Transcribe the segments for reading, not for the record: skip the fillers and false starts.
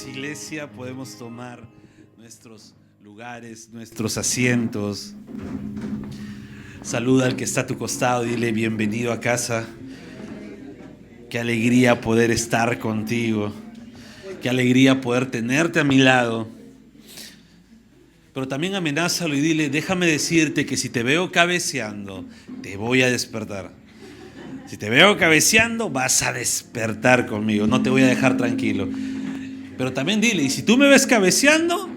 Iglesia, podemos tomar nuestros lugares, nuestros asientos. Saluda al que está a tu costado, dile bienvenido a casa. Qué alegría poder estar contigo, qué alegría poder tenerte a mi lado. Pero también amenázalo y dile, déjame decirte que si te veo cabeceando, te voy a despertar. Si te veo cabeceando, vas a despertar conmigo, no te voy a dejar tranquilo. Pero también dile, y si tú me ves cabeceando,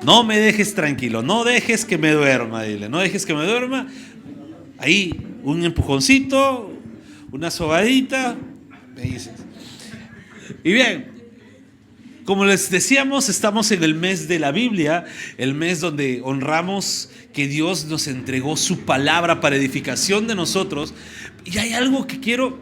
no me dejes tranquilo, no dejes que me duerma, dile, no dejes que me duerma. Ahí, un empujoncito, una sobadita, me dices. Y bien, como les decíamos, estamos en el mes de la Biblia, el mes donde honramos que Dios nos entregó su palabra para edificación de nosotros. Y hay algo que quiero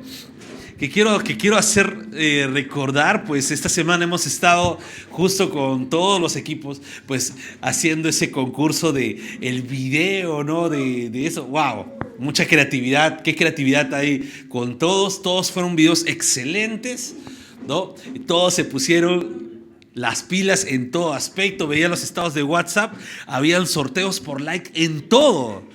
hacer recordar. Pues esta semana hemos estado justo con todos los equipos pues haciendo ese concurso de el video, ¿no? De eso. ¡Wow! Mucha creatividad. ¿Qué creatividad hay con todos? Todos fueron videos excelentes, ¿no? Todos se pusieron las pilas en todo aspecto. Veía los estados de WhatsApp, habían sorteos por like en todo.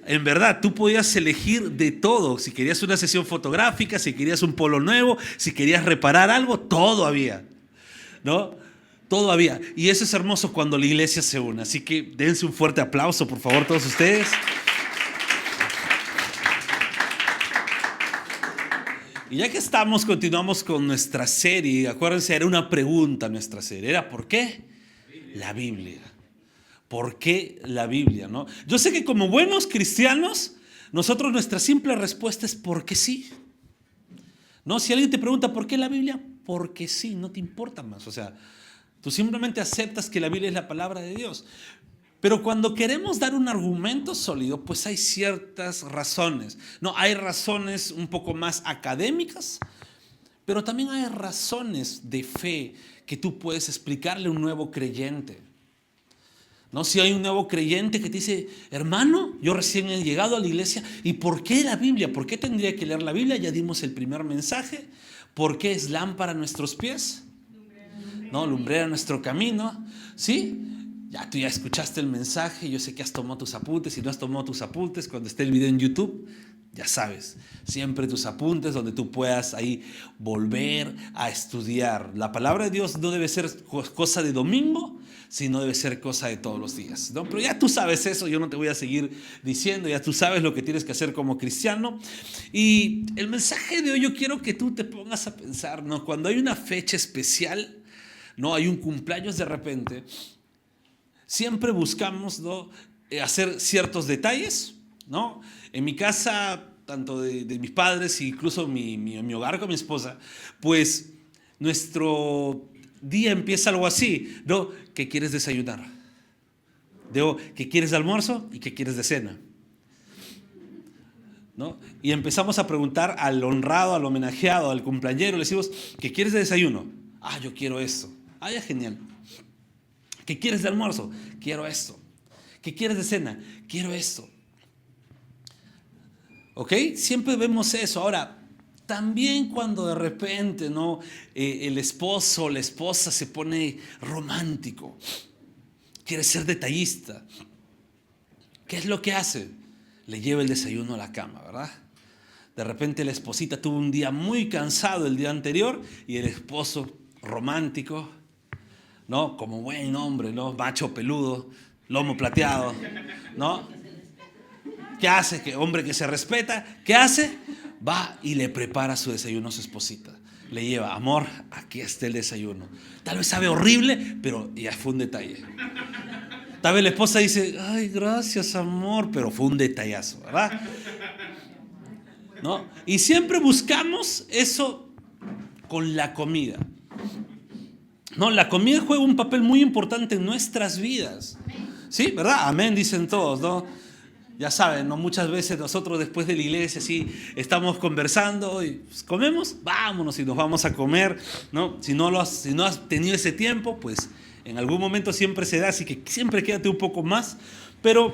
En verdad, tú podías elegir de todo. Si querías una sesión fotográfica, si querías un polo nuevo, si querías reparar algo, todo había, ¿no? Todo había. Y eso es hermoso cuando la iglesia se une. Así que dense un fuerte aplauso, por favor, todos ustedes. Y ya que estamos, continuamos con nuestra serie. Acuérdense, era una pregunta nuestra serie. Era ¿por qué? La Biblia. ¿Por qué la Biblia, no? Yo sé que como buenos cristianos, nosotros nuestra simple respuesta es porque sí. ¿No? Si alguien te pregunta ¿por qué la Biblia? Porque sí, no te importa más. O sea, tú simplemente aceptas que la Biblia es la palabra de Dios. Pero cuando queremos dar un argumento sólido, pues hay ciertas razones. No, hay razones un poco más académicas, pero también hay razones de fe que tú puedes explicarle a un nuevo creyente. No, si hay un nuevo creyente que te dice, hermano, yo recién he llegado a la iglesia, ¿y por qué la Biblia? ¿Por qué tendría que leer la Biblia? Ya dimos el primer mensaje. ¿Por qué es lámpara a nuestros pies? No, lumbrera nuestro camino. ¿Sí? Tú ya escuchaste el mensaje, yo sé que has tomado tus apuntes. Si no has tomado tus apuntes, cuando esté el video en YouTube, ya sabes, siempre tus apuntes donde tú puedas ahí volver a estudiar. La palabra de Dios no debe ser cosa de domingo, sino debe ser cosa de todos los días, ¿no? Pero ya tú sabes eso, yo no te voy a seguir diciendo, ya tú sabes lo que tienes que hacer como cristiano. Y el mensaje de hoy yo quiero que tú te pongas a pensar, ¿no? Cuando hay una fecha especial, ¿no? Hay un cumpleaños de repente, siempre buscamos, ¿no? Hacer ciertos detalles, ¿no? En mi casa, tanto de mis padres e incluso mi hogar con mi esposa, pues nuestro día empieza algo así, ¿no? ¿Qué quieres desayunar? ¿Qué quieres de almuerzo y qué quieres de cena? ¿No? Y empezamos a preguntar al honrado, al homenajeado, al cumpleañero, le decimos, ¿qué quieres de desayuno? Yo quiero esto. Ya, genial. ¿Qué quieres de almuerzo? Quiero esto. ¿Qué quieres de cena? Quiero esto. ¿Ok? Siempre vemos eso. Ahora, también cuando de repente, ¿no? El esposo o la esposa se pone romántico, quiere ser detallista, ¿qué es lo que hace? Le lleva el desayuno a la cama, ¿verdad? De repente la esposita tuvo un día muy cansado el día anterior y el esposo romántico, ¿no? Como buen hombre, ¿no? Macho peludo, lomo plateado, ¿no? ¿Qué hace? Que hombre que se respeta, ¿qué hace? Va y le prepara su desayuno a su esposita. Le lleva, amor, aquí está el desayuno. Tal vez sabe horrible, pero ya fue un detalle. Tal vez la esposa dice, ay, gracias, amor, pero fue un detallazo, ¿verdad? ¿No? Y siempre buscamos eso con la comida. No, la comida juega un papel muy importante en nuestras vidas. ¿Sí? ¿Verdad? Amén, dicen todos, ¿no? Ya saben, ¿no? Muchas veces nosotros después de la iglesia sí estamos conversando y pues, comemos, vámonos y nos vamos a comer, ¿no? Si no has tenido ese tiempo, pues en algún momento siempre se da, así que siempre quédate un poco más. Pero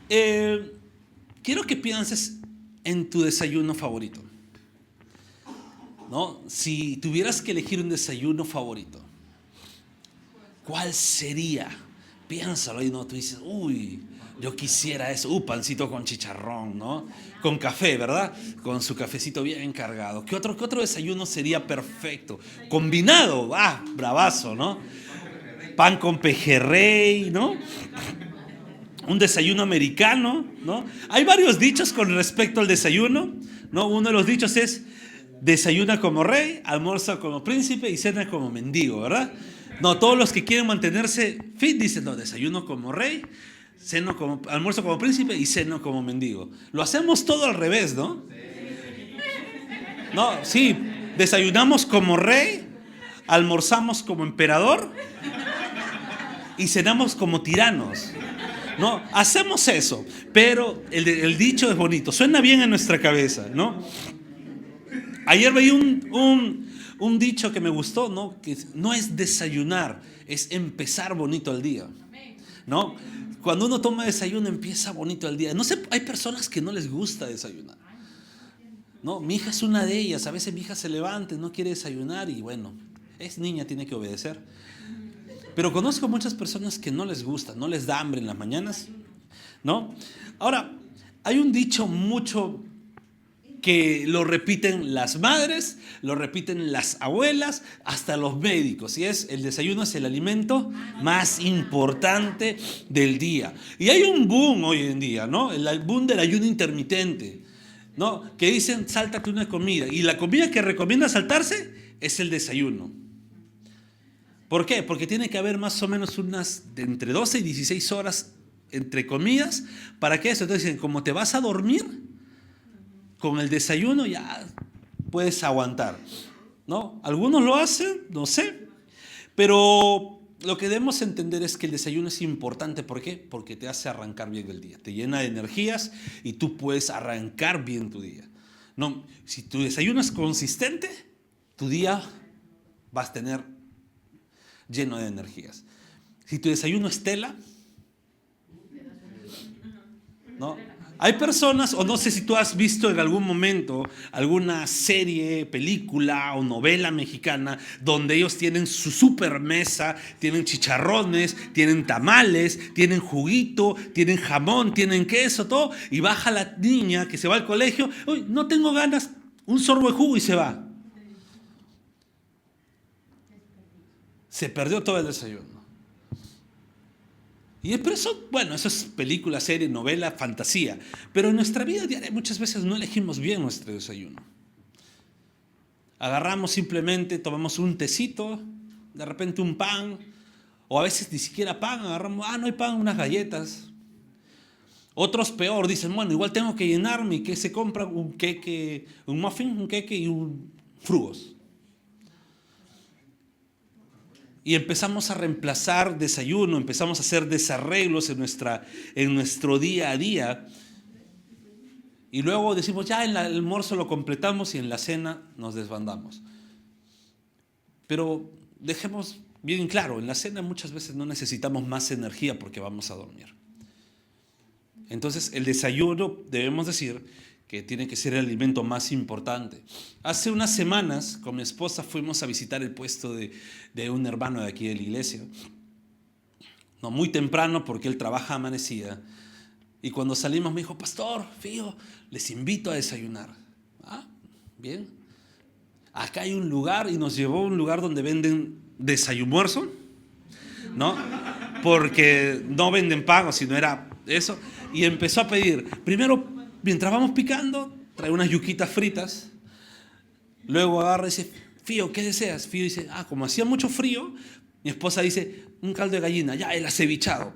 quiero que pienses en tu desayuno favorito, ¿no? Si tuvieras que elegir un desayuno favorito, ¿cuál sería? Piénsalo y no, tú dices, uy, yo quisiera eso, pancito con chicharrón, ¿no? Con café, ¿verdad? Con su cafecito bien cargado. Qué otro desayuno sería perfecto? Combinado, bravazo, ¿no? Pan con pejerrey, ¿no? Un desayuno americano, ¿no? Hay varios dichos con respecto al desayuno, ¿no? Uno de los dichos es, desayuna como rey, almuerza como príncipe y cena como mendigo, ¿verdad? No, todos los que quieren mantenerse fit dicen, no, desayuno como rey, almuerzo como príncipe y ceno como mendigo. Lo hacemos todo al revés, ¿no? No, sí, desayunamos como rey, almorzamos como emperador y cenamos como tiranos. No, hacemos eso, pero el dicho es bonito, suena bien en nuestra cabeza, ¿no? Ayer veí un dicho que me gustó, ¿no? Que no es desayunar, es empezar bonito el día, ¿no? Cuando uno toma desayuno empieza bonito el día. No sé, hay personas que no les gusta desayunar, ¿no? Mi hija es una de ellas. A veces mi hija se levanta, no quiere desayunar y bueno, es niña, tiene que obedecer. Pero conozco muchas personas que no les gusta, no les da hambre en las mañanas, ¿no? Ahora, hay un dicho mucho que lo repiten las madres, lo repiten las abuelas, hasta los médicos, y es: el desayuno es el alimento más importante del día. Y hay un boom hoy en día, ¿no? El boom del ayuno intermitente, ¿no? Que dicen, sáltate una comida, y la comida que recomienda saltarse es el desayuno. ¿Por qué? Porque tiene que haber más o menos unas de entre 12 y 16 horas entre comidas. ¿Para qué eso? Entonces dicen, como te vas a dormir, con el desayuno ya puedes aguantar, ¿no? Algunos lo hacen, no sé, pero lo que debemos entender es que el desayuno es importante. ¿Por qué? Porque te hace arrancar bien el día, te llena de energías y tú puedes arrancar bien tu día. No, si tu desayuno es consistente, tu día vas a tener lleno de energías. Si tu desayuno es tela, ¿no? Hay personas, o no sé si tú has visto en algún momento alguna serie, película o novela mexicana donde ellos tienen su super mesa, tienen chicharrones, tienen tamales, tienen juguito, tienen jamón, tienen queso, todo, y baja la niña que se va al colegio, uy, no tengo ganas, un sorbo de jugo y se va. Se perdió todo el desayuno. Y por eso, bueno, eso es película, serie, novela, fantasía. Pero en nuestra vida diaria muchas veces no elegimos bien nuestro desayuno. Agarramos simplemente, tomamos un tecito, de repente un pan, o a veces ni siquiera pan, agarramos, no hay pan, unas galletas. Otros peor, dicen, bueno, igual tengo que llenarme, y que se compra un queque, un muffin, un queque y un frugos. Y empezamos a reemplazar desayuno, empezamos a hacer desarreglos en nuestro día a día. Y luego decimos, ya en el almuerzo lo completamos y en la cena nos desbandamos. Pero dejemos bien claro, en la cena muchas veces no necesitamos más energía porque vamos a dormir. Entonces el desayuno, debemos decir, que tiene que ser el alimento más importante. Hace unas semanas con mi esposa fuimos a visitar el puesto de un hermano de aquí de la iglesia. No, muy temprano porque él trabaja amanecida. Y cuando salimos me dijo, pastor, fío, les invito a desayunar. Bien. Acá hay un lugar, y nos llevó a un lugar donde venden desayumuerzo, ¿no? Porque no venden pan, sino era eso. Y empezó a pedir, primero, mientras vamos picando, trae unas yuquitas fritas. Luego agarra y dice, fío, ¿qué deseas? Fío dice, como hacía mucho frío, mi esposa dice, un caldo de gallina, ya, el acevichado.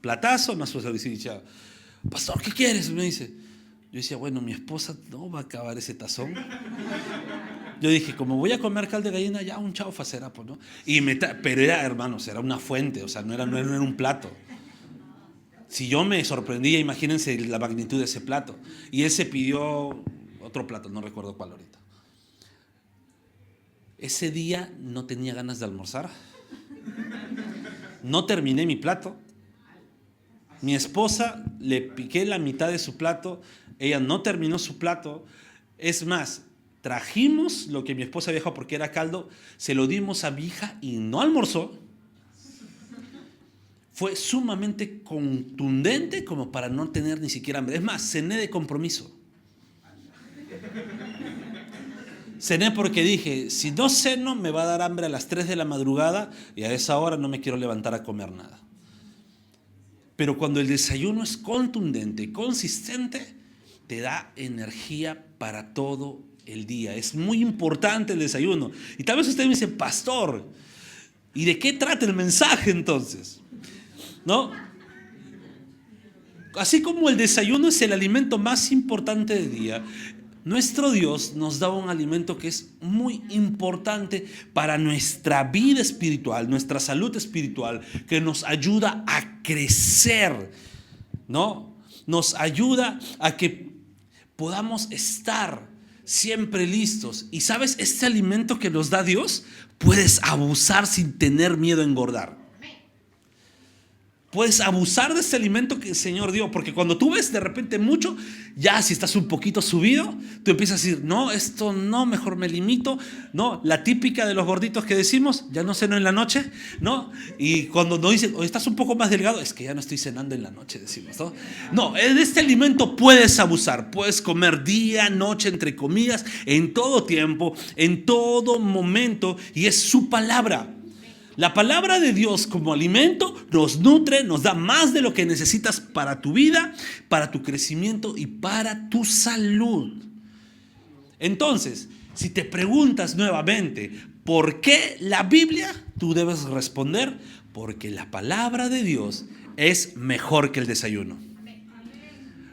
Platazo más su acevichado. Pastor, ¿qué quieres? Me dice. Yo decía, bueno, mi esposa no va a acabar ese tazón. Yo dije, como voy a comer caldo de gallina, ya un chaufa será, pues, ¿no? Pero era, hermanos, era una fuente, o sea, no era un plato. Si yo me sorprendía, imagínense la magnitud de ese plato. Y él se pidió otro plato, no recuerdo cuál ahorita. Ese día no tenía ganas de almorzar. No terminé mi plato. Mi esposa le piqué la mitad de su plato. Ella no terminó su plato. Es más, trajimos lo que mi esposa dejó porque era caldo. Se lo dimos a mi hija y no almorzó. Fue sumamente contundente como para no tener ni siquiera hambre. Es más, cené de compromiso. Cené porque dije, si no ceno me va a dar hambre a las 3 de la madrugada y a esa hora no me quiero levantar a comer nada. Pero cuando el desayuno es contundente, consistente, te da energía para todo el día. Es muy importante el desayuno. Y tal vez usted me dice, pastor, ¿y de qué trata el mensaje entonces? ¿No? Así como el desayuno es el alimento más importante del día, nuestro Dios nos da un alimento que es muy importante para nuestra vida espiritual, nuestra salud espiritual, que nos ayuda a crecer, ¿no? Nos ayuda a que podamos estar siempre listos. Y sabes, este alimento que nos da Dios, puedes abusar sin tener miedo a engordar. Puedes abusar de este alimento que el Señor dio, porque cuando tú ves de repente mucho, ya si estás un poquito subido, tú empiezas a decir, no, esto no, mejor me limito, no, la típica de los gorditos que decimos, ya no ceno en la noche, ¿no? Y cuando nos dicen, o estás un poco más delgado, es que ya no estoy cenando en la noche, decimos, ¿no? No, de este alimento puedes abusar, puedes comer día, noche, entre comillas, en todo tiempo, en todo momento, y es su palabra. La palabra de Dios como alimento nos nutre, nos da más de lo que necesitas para tu vida, para tu crecimiento y para tu salud. Entonces, si te preguntas nuevamente, ¿por qué la Biblia? Tú debes responder, porque la palabra de Dios es mejor que el desayuno.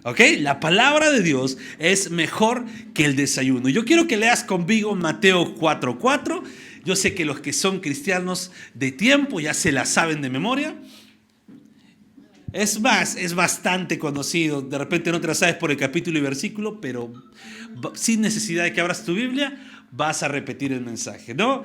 ¿Ok? La palabra de Dios es mejor que el desayuno. Yo quiero que leas conmigo Mateo 4:4. Yo sé que los que son cristianos de tiempo ya se la saben de memoria. Es más, es bastante conocido. De repente no te la sabes por el capítulo y versículo, pero sin necesidad de que abras tu Biblia, vas a repetir el mensaje, ¿no?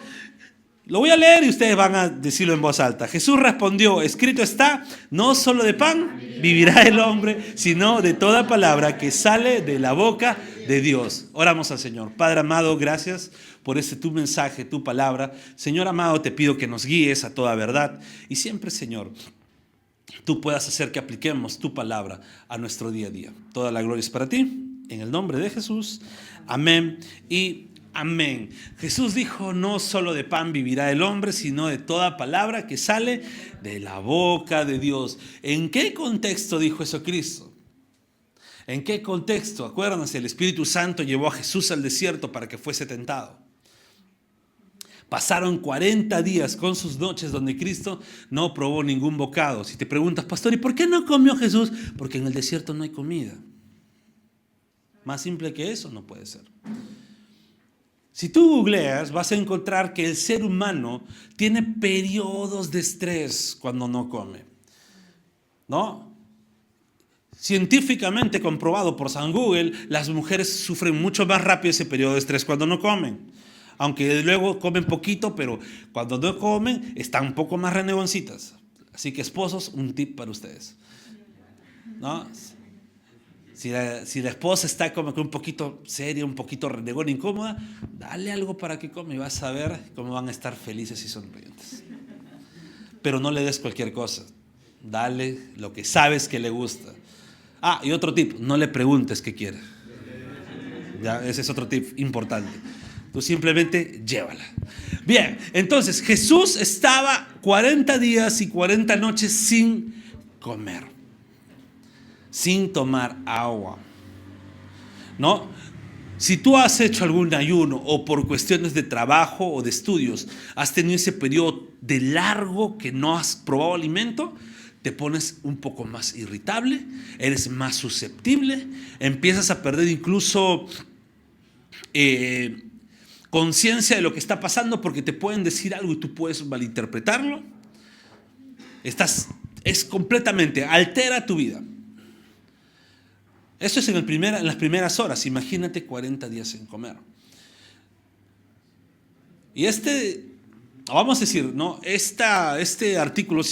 Lo voy a leer y ustedes van a decirlo en voz alta. Jesús respondió, escrito está, no solo de pan vivirá el hombre, sino de toda palabra que sale de la boca de Dios. Oramos al Señor. Padre amado, gracias por tu mensaje, tu palabra. Señor amado, te pido que nos guíes a toda verdad. Y siempre, Señor, tú puedas hacer que apliquemos tu palabra a nuestro día a día. Toda la gloria es para ti. En el nombre de Jesús. Amén y amén. Jesús dijo, no solo de pan vivirá el hombre, sino de toda palabra que sale de la boca de Dios. ¿En qué contexto dijo eso Cristo? ¿En qué contexto? Acuérdense, el Espíritu Santo llevó a Jesús al desierto para que fuese tentado. Pasaron 40 días con sus noches donde Cristo no probó ningún bocado. Si te preguntas, pastor, ¿y por qué no comió Jesús? Porque en el desierto no hay comida. Más simple que eso no puede ser. Si tú googleas, vas a encontrar que el ser humano tiene periodos de estrés cuando no come, ¿no? Científicamente comprobado por San Google, las mujeres sufren mucho más rápido ese periodo de estrés cuando no comen. Aunque luego comen poquito, pero cuando no comen están un poco más renegoncitas. Así que esposos, un tip para ustedes, ¿no? Si la esposa está como que un poquito seria, un poquito renegona, incómoda, dale algo para que come y vas a ver cómo van a estar felices y sonrientes. Pero no le des cualquier cosa. Dale lo que sabes que le gusta. Ah, y otro tip, no le preguntes qué quiere. Ya, ese es otro tip importante. Tú simplemente llévala. Bien, entonces Jesús estaba 40 días y 40 noches sin comer, sin tomar agua, ¿no? Si tú has hecho algún ayuno o por cuestiones de trabajo o de estudios, has tenido ese periodo de largo que no has probado alimento, te pones un poco más irritable, eres más susceptible, empiezas a perder incluso conciencia de lo que está pasando porque te pueden decir algo y tú puedes malinterpretarlo. Estás es completamente, altera tu vida. Eso es en las primeras horas. Imagínate 40 días sin comer. Y vamos a decir, ¿no? Este artículo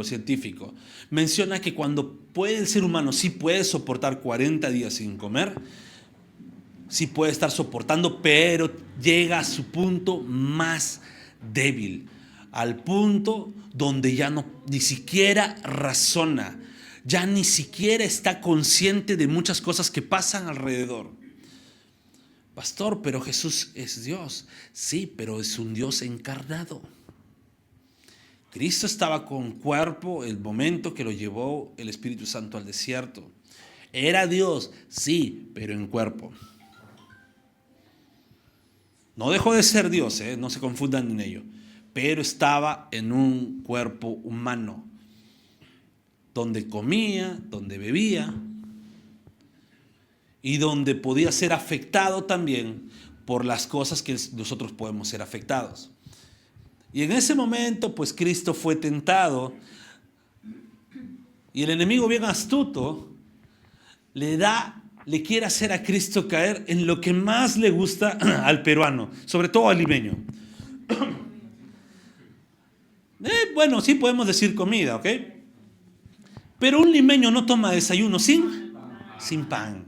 científico menciona que cuando el ser humano sí puede soportar 40 días sin comer, sí puede estar soportando, pero llega a su punto más débil, al punto donde ya ni siquiera razona, ya ni siquiera está consciente de muchas cosas que pasan alrededor. Pastor, pero Jesús es Dios. Sí, pero es un Dios encarnado. Cristo estaba con cuerpo el momento que lo llevó el Espíritu Santo al desierto. Era Dios, sí, pero en cuerpo. No dejó de ser Dios, no se confundan en ello. Pero estaba en un cuerpo humano, donde comía, donde bebía y donde podía ser afectado también por las cosas que nosotros podemos ser afectados. Y en ese momento, pues Cristo fue tentado y el enemigo bien astuto le quiere hacer a Cristo caer en lo que más le gusta al peruano, sobre todo al limeño. Bueno, sí podemos decir comida, ¿ok? Pero un limeño no toma desayuno sin pan.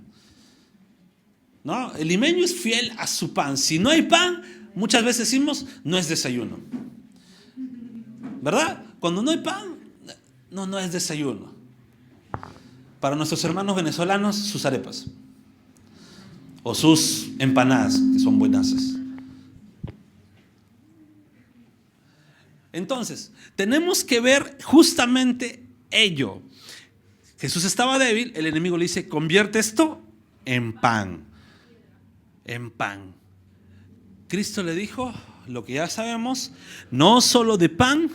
¿No? El limeño es fiel a su pan. Si no hay pan, muchas veces decimos, no es desayuno. ¿Verdad? Cuando no hay pan, no es desayuno. Para nuestros hermanos venezolanos, sus arepas. O sus empanadas, que son buenasas. Entonces, tenemos que ver justamente ello. Jesús estaba débil, el enemigo le dice, convierte esto en pan. En pan. Cristo le dijo lo que ya sabemos, no solo de pan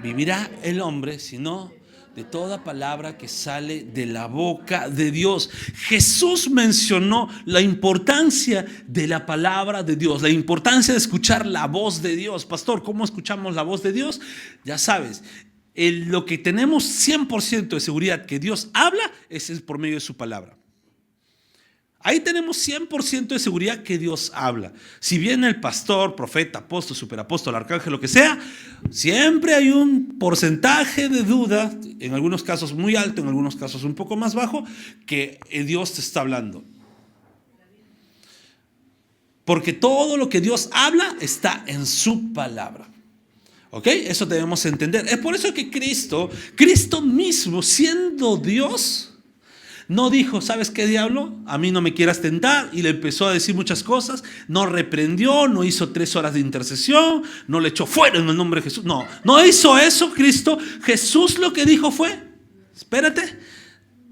vivirá el hombre, sino de toda palabra que sale de la boca de Dios. Jesús mencionó la importancia de la palabra de Dios, la importancia de escuchar la voz de Dios. Pastor, ¿cómo escuchamos la voz de Dios? Ya sabes, lo que tenemos 100% de seguridad que Dios habla es por medio de su palabra. Ahí tenemos 100% de seguridad que Dios habla. Si viene el pastor, profeta, apóstol, superapóstol, arcángel, lo que sea, siempre hay un porcentaje de duda, en algunos casos muy alto, en algunos casos un poco más bajo, que Dios te está hablando. Porque todo lo que Dios habla está en su palabra. ¿Ok? Eso debemos entender. Es por eso que Cristo mismo, siendo Dios, no dijo, ¿sabes qué, diablo? A mí no me quieras tentar. Y le empezó a decir muchas cosas. No reprendió, no hizo 3 horas de intercesión, no le echó fuera en el nombre de Jesús. No hizo eso Cristo. Jesús lo que dijo fue, espérate,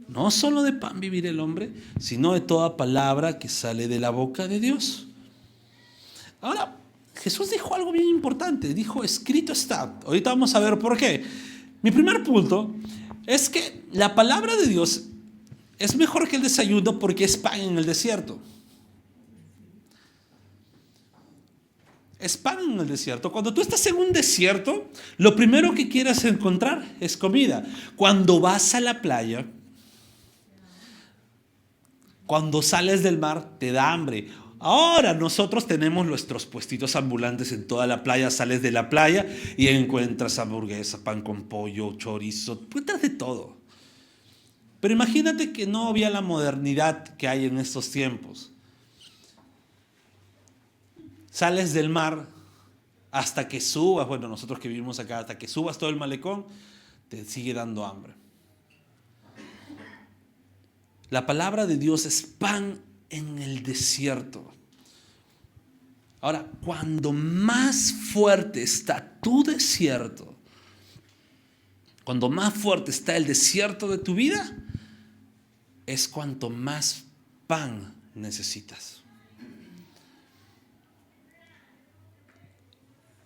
no solo de pan vivirá el hombre, sino de toda palabra que sale de la boca de Dios. Ahora, Jesús dijo algo bien importante. Dijo, escrito está. Ahorita vamos a ver por qué. Mi primer punto es que la palabra de Dios es mejor que el desayuno porque es pan en el desierto. Es pan en el desierto. Cuando tú estás en un desierto, lo primero que quieres encontrar es comida. Cuando vas a la playa, cuando sales del mar, te da hambre. Ahora nosotros tenemos nuestros puestitos ambulantes en toda la playa. Sales de la playa y encuentras hamburguesa, pan con pollo, chorizo, encuentras de todo. Pero imagínate que no había la modernidad que hay en estos tiempos. Sales del mar hasta que subas, bueno, nosotros que vivimos acá, hasta que subas todo el malecón, te sigue dando hambre. La palabra de Dios es pan en el desierto. Ahora, cuando más fuerte está tu desierto, cuando más fuerte está el desierto de tu vida, es cuanto más pan necesitas.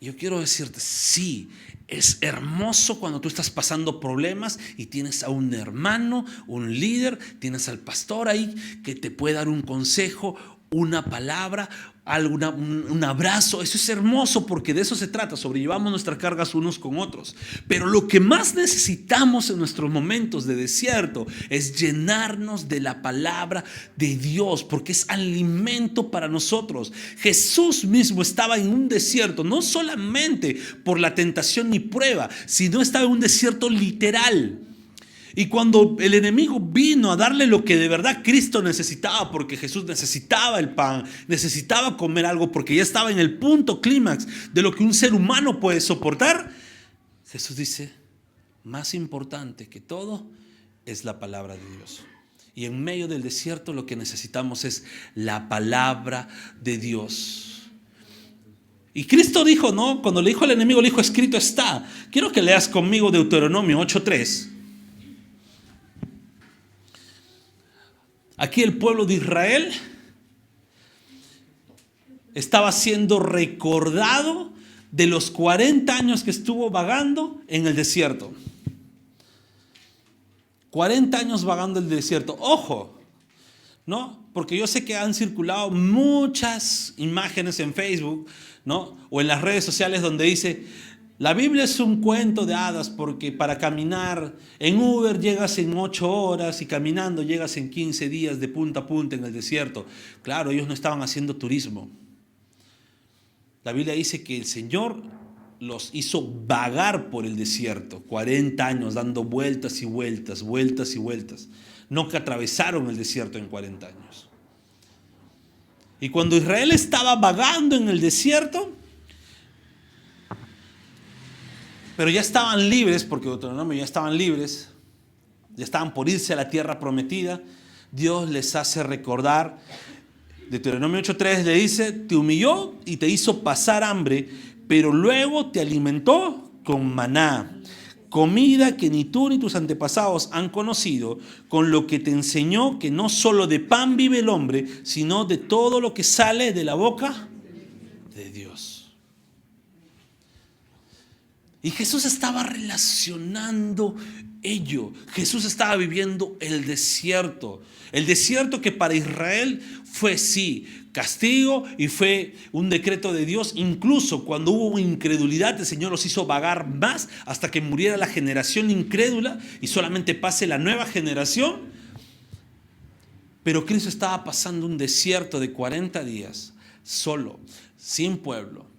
Yo quiero decirte, sí, es hermoso cuando tú estás pasando problemas y tienes a un hermano, un líder, tienes al pastor ahí que te puede dar un consejo, una palabra, un abrazo. Eso es hermoso porque de eso se trata. Sobrellevamos nuestras cargas unos con otros. Pero lo que más necesitamos en nuestros momentos de desierto es llenarnos de la palabra de Dios, porque es alimento para nosotros. Jesús mismo estaba en un desierto, no solamente por la tentación ni prueba, sino estaba en un desierto literal. Y cuando el enemigo vino a darle lo que de verdad Cristo necesitaba, porque Jesús necesitaba el pan, necesitaba comer algo, porque ya estaba en el punto clímax de lo que un ser humano puede soportar, Jesús dice, más importante que todo es la palabra de Dios. Y en medio del desierto lo que necesitamos es la palabra de Dios. Y Cristo dijo, ¿no? Cuando le dijo al enemigo, le dijo, escrito está. Quiero que leas conmigo Deuteronomio 8:3. Aquí el pueblo de Israel estaba siendo recordado de los 40 años que estuvo vagando en el desierto. 40 años vagando en el desierto. Ojo, ¿no? Porque yo sé que han circulado muchas imágenes en Facebook, ¿no? O en las redes sociales donde dice, la Biblia es un cuento de hadas porque para caminar en Uber llegas en 8 horas y caminando llegas en 15 días de punta a punta en el desierto. Claro, ellos no estaban haciendo turismo. La Biblia dice que el Señor los hizo vagar por el desierto, 40 años dando vueltas y vueltas, vueltas y vueltas. No que atravesaron el desierto en 40 años. Y cuando Israel estaba vagando en el desierto, pero ya estaban libres, porque Deuteronomio ya estaban libres, ya estaban por irse a la tierra prometida, Dios les hace recordar. Deuteronomio 8:3 le dice, te humilló y te hizo pasar hambre, pero luego te alimentó con maná, comida que ni tú ni tus antepasados han conocido, con lo que te enseñó que no solo de pan vive el hombre, sino de todo lo que sale de la boca de Dios. Y Jesús estaba relacionando ello. Jesús estaba viviendo el desierto. El desierto que para Israel fue sí castigo y fue un decreto de Dios. Incluso cuando hubo incredulidad, el Señor los hizo vagar más hasta que muriera la generación incrédula y solamente pase la nueva generación. Pero Cristo estaba pasando un desierto de 40 días, solo, sin pueblo.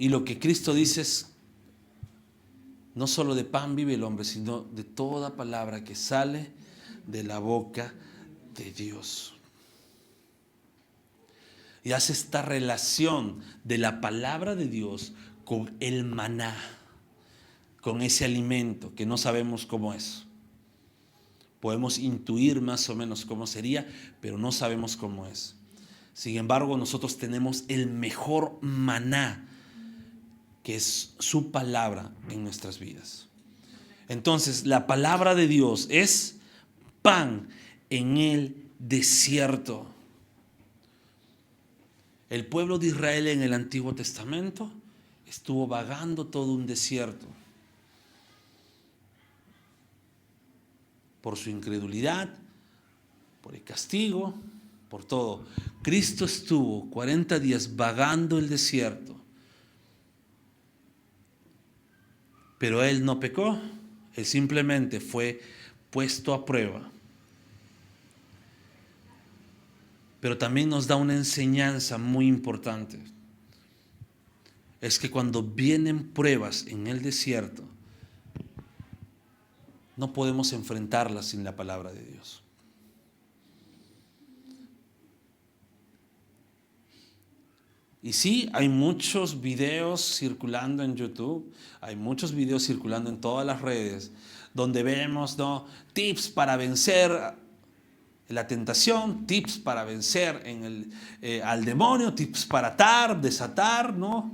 Y lo que Cristo dice es, no solo de pan vive el hombre, sino de toda palabra que sale de la boca de Dios. Y hace esta relación de la palabra de Dios con el maná, con ese alimento que no sabemos cómo es. Podemos intuir más o menos cómo sería, pero no sabemos cómo es. Sin embargo, nosotros tenemos el mejor maná, que es su palabra en nuestras vidas. Entonces, la palabra de Dios es pan en el desierto. El pueblo de Israel en el Antiguo Testamento estuvo vagando todo un desierto por su incredulidad, por el castigo, por todo. Cristo estuvo 40 días vagando el desierto. Pero Él no pecó, Él simplemente fue puesto a prueba. Pero también nos da una enseñanza muy importante. Es que cuando vienen pruebas en el desierto, no podemos enfrentarlas sin la palabra de Dios. Y sí, hay muchos videos circulando en YouTube, hay muchos videos circulando en todas las redes, donde vemos, ¿no?, tips para vencer la tentación, tips para vencer al demonio, tips para atar, desatar, ¿no?,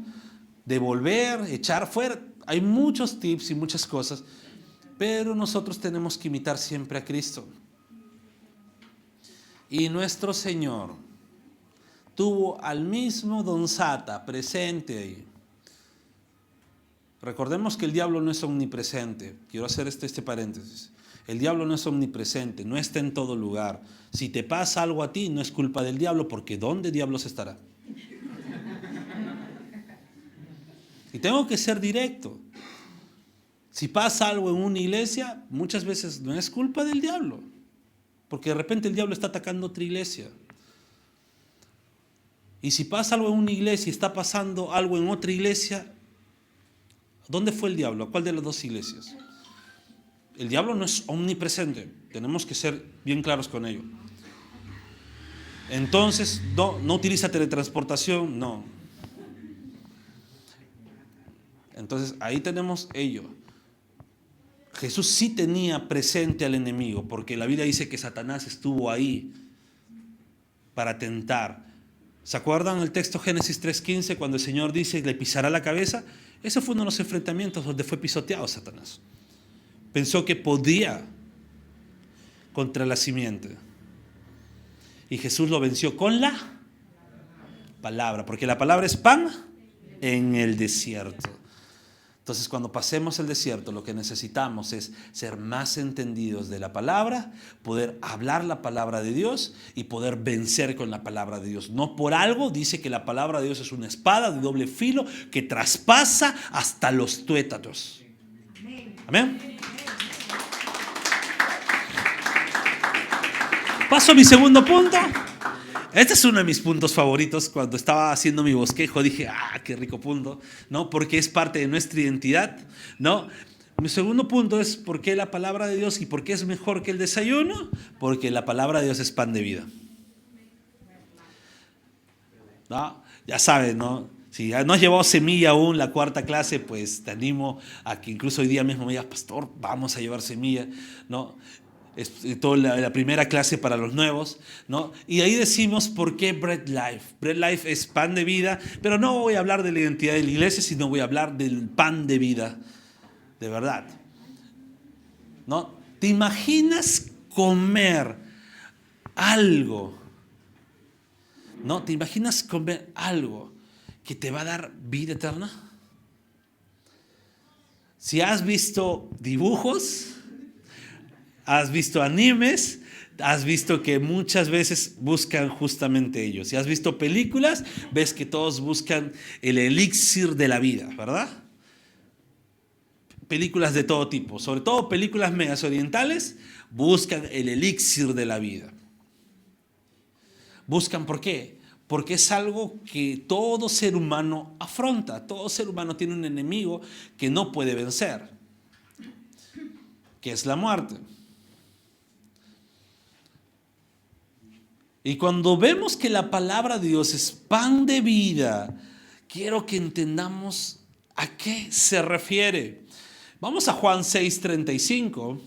devolver, echar fuera. Hay muchos tips y muchas cosas, pero nosotros tenemos que imitar siempre a Cristo. Y nuestro Señor tuvo al mismo Don Sata presente ahí. Recordemos que el diablo no es omnipresente. Quiero hacer este paréntesis. El diablo no es omnipresente, no está en todo lugar. Si te pasa algo a ti, no es culpa del diablo, porque ¿dónde diablos estará? Y tengo que ser directo. Si pasa algo en una iglesia, muchas veces no es culpa del diablo, porque de repente el diablo está atacando otra iglesia. Y si pasa algo en una iglesia y está pasando algo en otra iglesia, ¿dónde fue el diablo? ¿A cuál de las dos iglesias? El diablo no es omnipresente, tenemos que ser bien claros con ello. Entonces, no utiliza teletransportación, no. Entonces, ahí tenemos ello. Jesús sí tenía presente al enemigo, porque la Biblia dice que Satanás estuvo ahí para tentar. ¿Se acuerdan el texto Génesis 3:15 cuando el Señor dice le pisará la cabeza? Ese fue uno de los enfrentamientos donde fue pisoteado Satanás. Pensó que podía contra la simiente. Y Jesús lo venció con la palabra, porque la palabra es pan en el desierto. Entonces, cuando pasemos el desierto, lo que necesitamos es ser más entendidos de la palabra, poder hablar la palabra de Dios y poder vencer con la palabra de Dios. No por algo dice que la palabra de Dios es una espada de doble filo que traspasa hasta los tuétanos. Amén. Paso a mi segundo punto. Este es uno de mis puntos favoritos. Cuando estaba haciendo mi bosquejo dije, qué rico punto, ¿no? Porque es parte de nuestra identidad, ¿no? Mi segundo punto es por qué la palabra de Dios y por qué es mejor que el desayuno. Porque la palabra de Dios es pan de vida, ¿no? Ya sabes, ¿no? Si no has llevado semilla aún la cuarta clase, pues te animo a que incluso hoy día mismo me digas, pastor, vamos a llevar semilla, ¿no? Es toda la primera clase para los nuevos, ¿no? Y ahí decimos por qué Bread Life. Bread Life es pan de vida, pero no voy a hablar de la identidad de la iglesia, sino voy a hablar del pan de vida, de verdad, ¿no? ¿Te imaginas comer algo? ¿No? ¿Te imaginas comer algo que te va a dar vida eterna? Si has visto dibujos, has visto animes, has visto que muchas veces buscan justamente ellos. Si has visto películas, ves que todos buscan el elixir de la vida, ¿verdad? Películas de todo tipo, sobre todo películas medias orientales, buscan el elixir de la vida. Buscan, ¿por qué? Porque es algo que todo ser humano afronta. Todo ser humano tiene un enemigo que no puede vencer, que es la muerte. Y cuando vemos que la palabra de Dios es pan de vida, quiero que entendamos a qué se refiere. Vamos a Juan 6:35.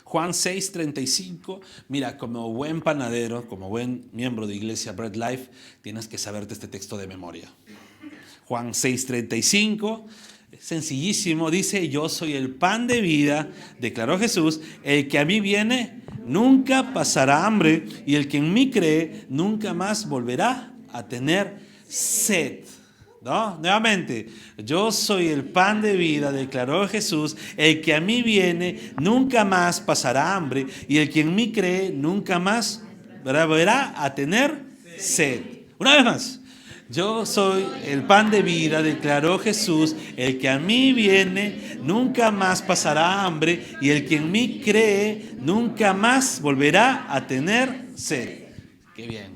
Juan 6:35. Mira, como buen panadero, como buen miembro de Iglesia Bread Life, tienes que saberte este texto de memoria. Juan 6:35. Sencillísimo, dice, yo soy el pan de vida, declaró Jesús, el que a mí viene nunca pasará hambre y el que en mí cree nunca más volverá a tener sed. ¿No? Nuevamente, yo soy el pan de vida, declaró Jesús, el que a mí viene nunca más pasará hambre y el que en mí cree nunca más volverá a tener sed. Una vez más. Yo soy el pan de vida, declaró Jesús, el que a mí viene nunca más pasará hambre y el que en mí cree nunca más volverá a tener sed. Qué bien.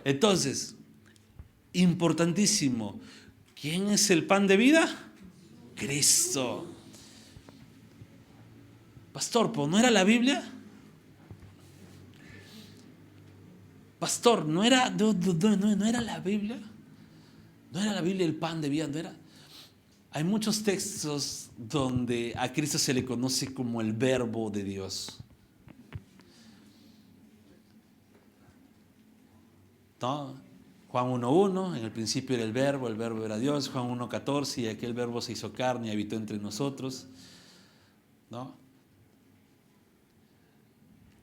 Entonces, importantísimo, ¿quién es el pan de vida? Cristo. Pastor, ¿pues no era la Biblia? Pastor, ¿no era la Biblia? ¿No era la Biblia el pan de vida? ¿No era? Hay muchos textos donde a Cristo se le conoce como el verbo de Dios. ¿No? Juan 1:1, en el principio era el verbo era Dios. Juan 1:14, y aquel verbo se hizo carne y habitó entre nosotros. ¿No?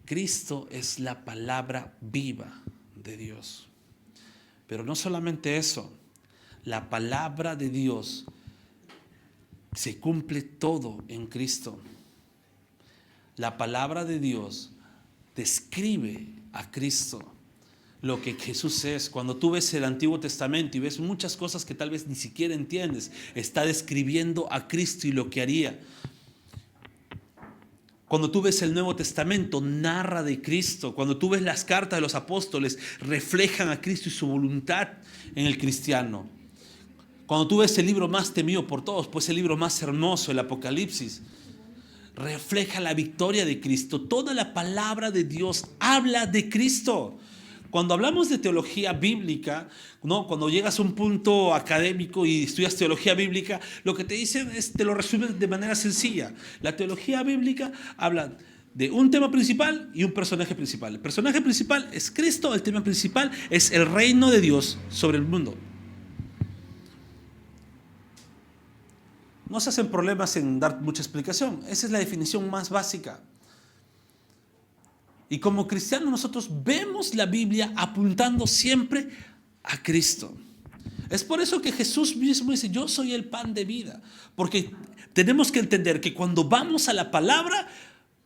Cristo es la palabra viva de Dios. Pero no solamente eso, la palabra de Dios se cumple todo en Cristo. La palabra de Dios describe a Cristo, lo que Jesús es. Cuando tú ves el Antiguo Testamento y ves muchas cosas que tal vez ni siquiera entiendes, está describiendo a Cristo y lo que haría. Cuando tú ves el Nuevo Testamento, narra de Cristo. Cuando tú ves las cartas de los apóstoles, reflejan a Cristo y su voluntad en el cristiano. Cuando tú ves el libro más temido por todos, pues el libro más hermoso, el Apocalipsis, refleja la victoria de Cristo. Toda la palabra de Dios habla de Cristo. Cuando hablamos de teología bíblica, ¿no? Cuando llegas a un punto académico y estudias teología bíblica, lo que te dicen te lo resumen de manera sencilla. La teología bíblica habla de un tema principal y un personaje principal. El personaje principal es Cristo, el tema principal es el reino de Dios sobre el mundo. No se hacen problemas en dar mucha explicación. Esa es la definición más básica. Y como cristianos nosotros vemos la Biblia apuntando siempre a Cristo. Es por eso que Jesús mismo dice, yo soy el pan de vida. Porque tenemos que entender que cuando vamos a la palabra,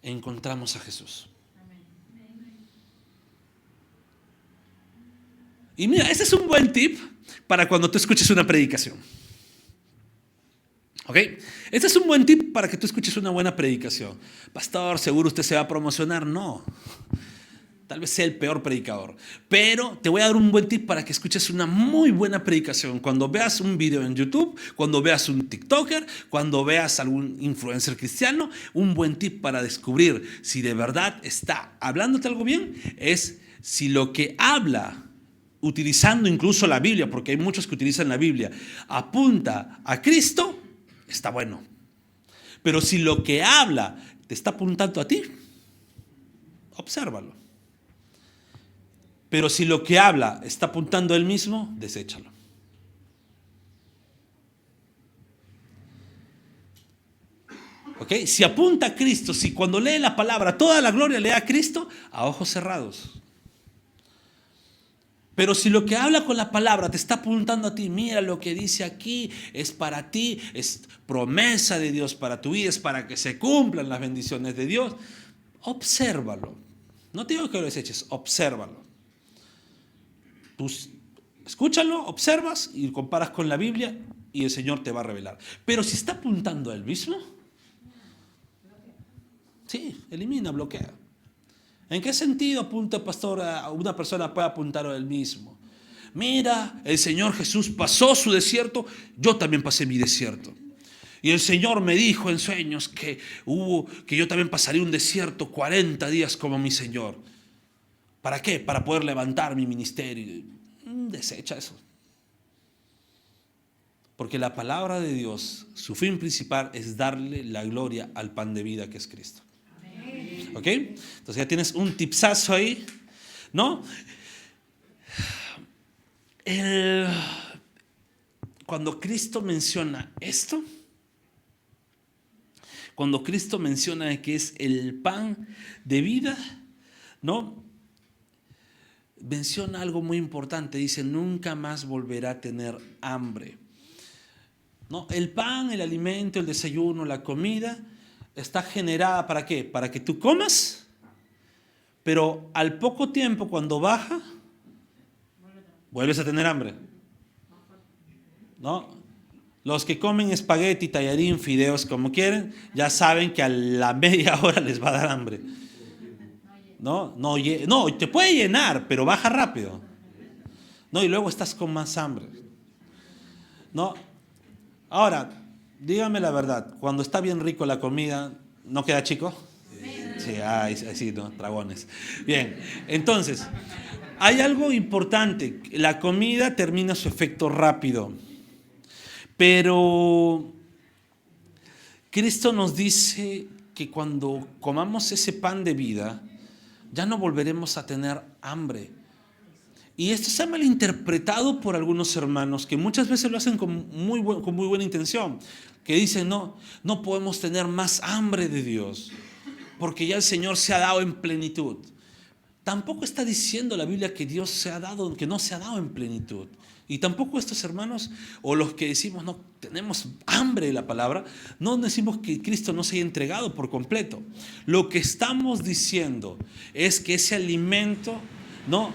encontramos a Jesús. Y mira, este es un buen tip para cuando tú escuches una predicación. ¿Ok? Este es un buen tip para que tú escuches una buena predicación. Pastor, ¿seguro usted se va a promocionar? No. Tal vez sea el peor predicador. Pero te voy a dar un buen tip para que escuches una muy buena predicación. Cuando veas un video en YouTube, cuando veas un TikToker, cuando veas algún influencer cristiano, un buen tip para descubrir si de verdad está hablándote algo bien es si lo que habla, utilizando incluso la Biblia, porque hay muchos que utilizan la Biblia, apunta a Cristo, está bueno. Pero si lo que habla te está apuntando a ti, obsérvalo. Pero si lo que habla está apuntando a él mismo, deséchalo. ¿Ok? Si apunta a Cristo, si cuando lee la palabra toda la gloria le da a Cristo, a ojos cerrados. Pero si lo que habla con la palabra te está apuntando a ti, mira lo que dice aquí, es para ti, es promesa de Dios para tu vida, es para que se cumplan las bendiciones de Dios, obsérvalo. No te digo que lo deseches, obsérvalo. Tú escúchalo, observas y comparas con la Biblia y el Señor te va a revelar. Pero si está apuntando a él mismo, sí, elimina, bloquea. ¿En qué sentido apunta, pastor, a una persona puede apuntar a él mismo? Mira, el Señor Jesús pasó su desierto, yo también pasé mi desierto. Y el Señor me dijo en sueños que yo también pasaría un desierto 40 días como mi Señor. ¿Para qué? Para poder levantar mi ministerio. Desecha eso. Porque la palabra de Dios, su fin principal es darle la gloria al pan de vida que es Cristo. ¿Ok? Entonces ya tienes un tipsazo ahí, ¿no? Cuando Cristo menciona esto, cuando Cristo menciona que es el pan de vida, ¿no? Menciona algo muy importante, dice, nunca más volverá a tener hambre. ¿No? El pan, el alimento, el desayuno, la comida está generada ¿para qué? Para que tú comas, pero al poco tiempo cuando baja, vuelves a tener hambre. ¿No? Los que comen espagueti, tallarín, fideos, como quieren, ya saben que a la media hora les va a dar hambre. No, te puede llenar, pero baja rápido. No, y luego estás con más hambre. ¿No? Ahora, dígame la verdad, cuando está bien rico la comida, ¿no queda chico? Sí, sí, no, dragones. Bien, entonces, hay algo importante. La comida termina su efecto rápido. Pero Cristo nos dice que cuando comamos ese pan de vida, ya no volveremos a tener hambre. Y esto se ha malinterpretado por algunos hermanos que muchas veces lo hacen con muy buena intención, que dicen, no podemos tener más hambre de Dios, porque ya el Señor se ha dado en plenitud. tampoco está diciendo la Biblia que Dios que no se ha dado en plenitud. Y tampoco estos hermanos, o los que decimos no tenemos hambre de la palabra, no decimos que Cristo no se haya entregado por completo. Lo que estamos diciendo es que ese alimento, no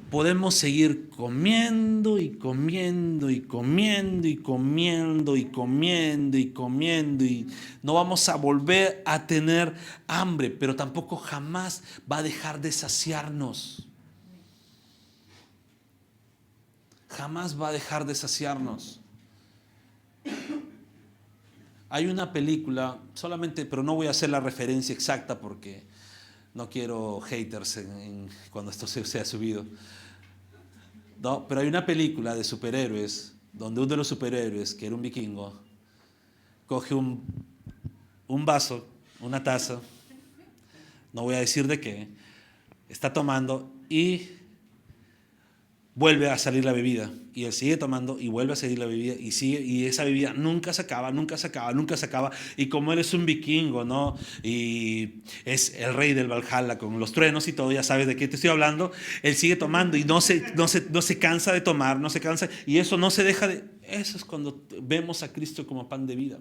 podemos seguir comiendo y comiendo y comiendo y comiendo y comiendo y comiendo, y no vamos a volver a tener hambre, pero tampoco jamás va a dejar de saciarnos. Jamás va a dejar de saciarnos. Hay una película, solamente, pero no voy a hacer la referencia exacta porque no quiero haters cuando esto sea subido. No, pero hay una película de superhéroes donde uno de los superhéroes, que era un vikingo, coge un vaso, una taza, no voy a decir de qué, está tomando y vuelve a salir la bebida, y él sigue tomando y vuelve a salir la bebida y sigue, y esa bebida nunca se acaba, nunca se acaba, nunca se acaba. Y como él es un vikingo, ¿no? Y es el rey del Valhalla con los truenos y todo, ya sabes de qué te estoy hablando, él sigue tomando y no se cansa de tomar, no se cansa, y eso no se deja de... Eso es cuando vemos a Cristo como pan de vida.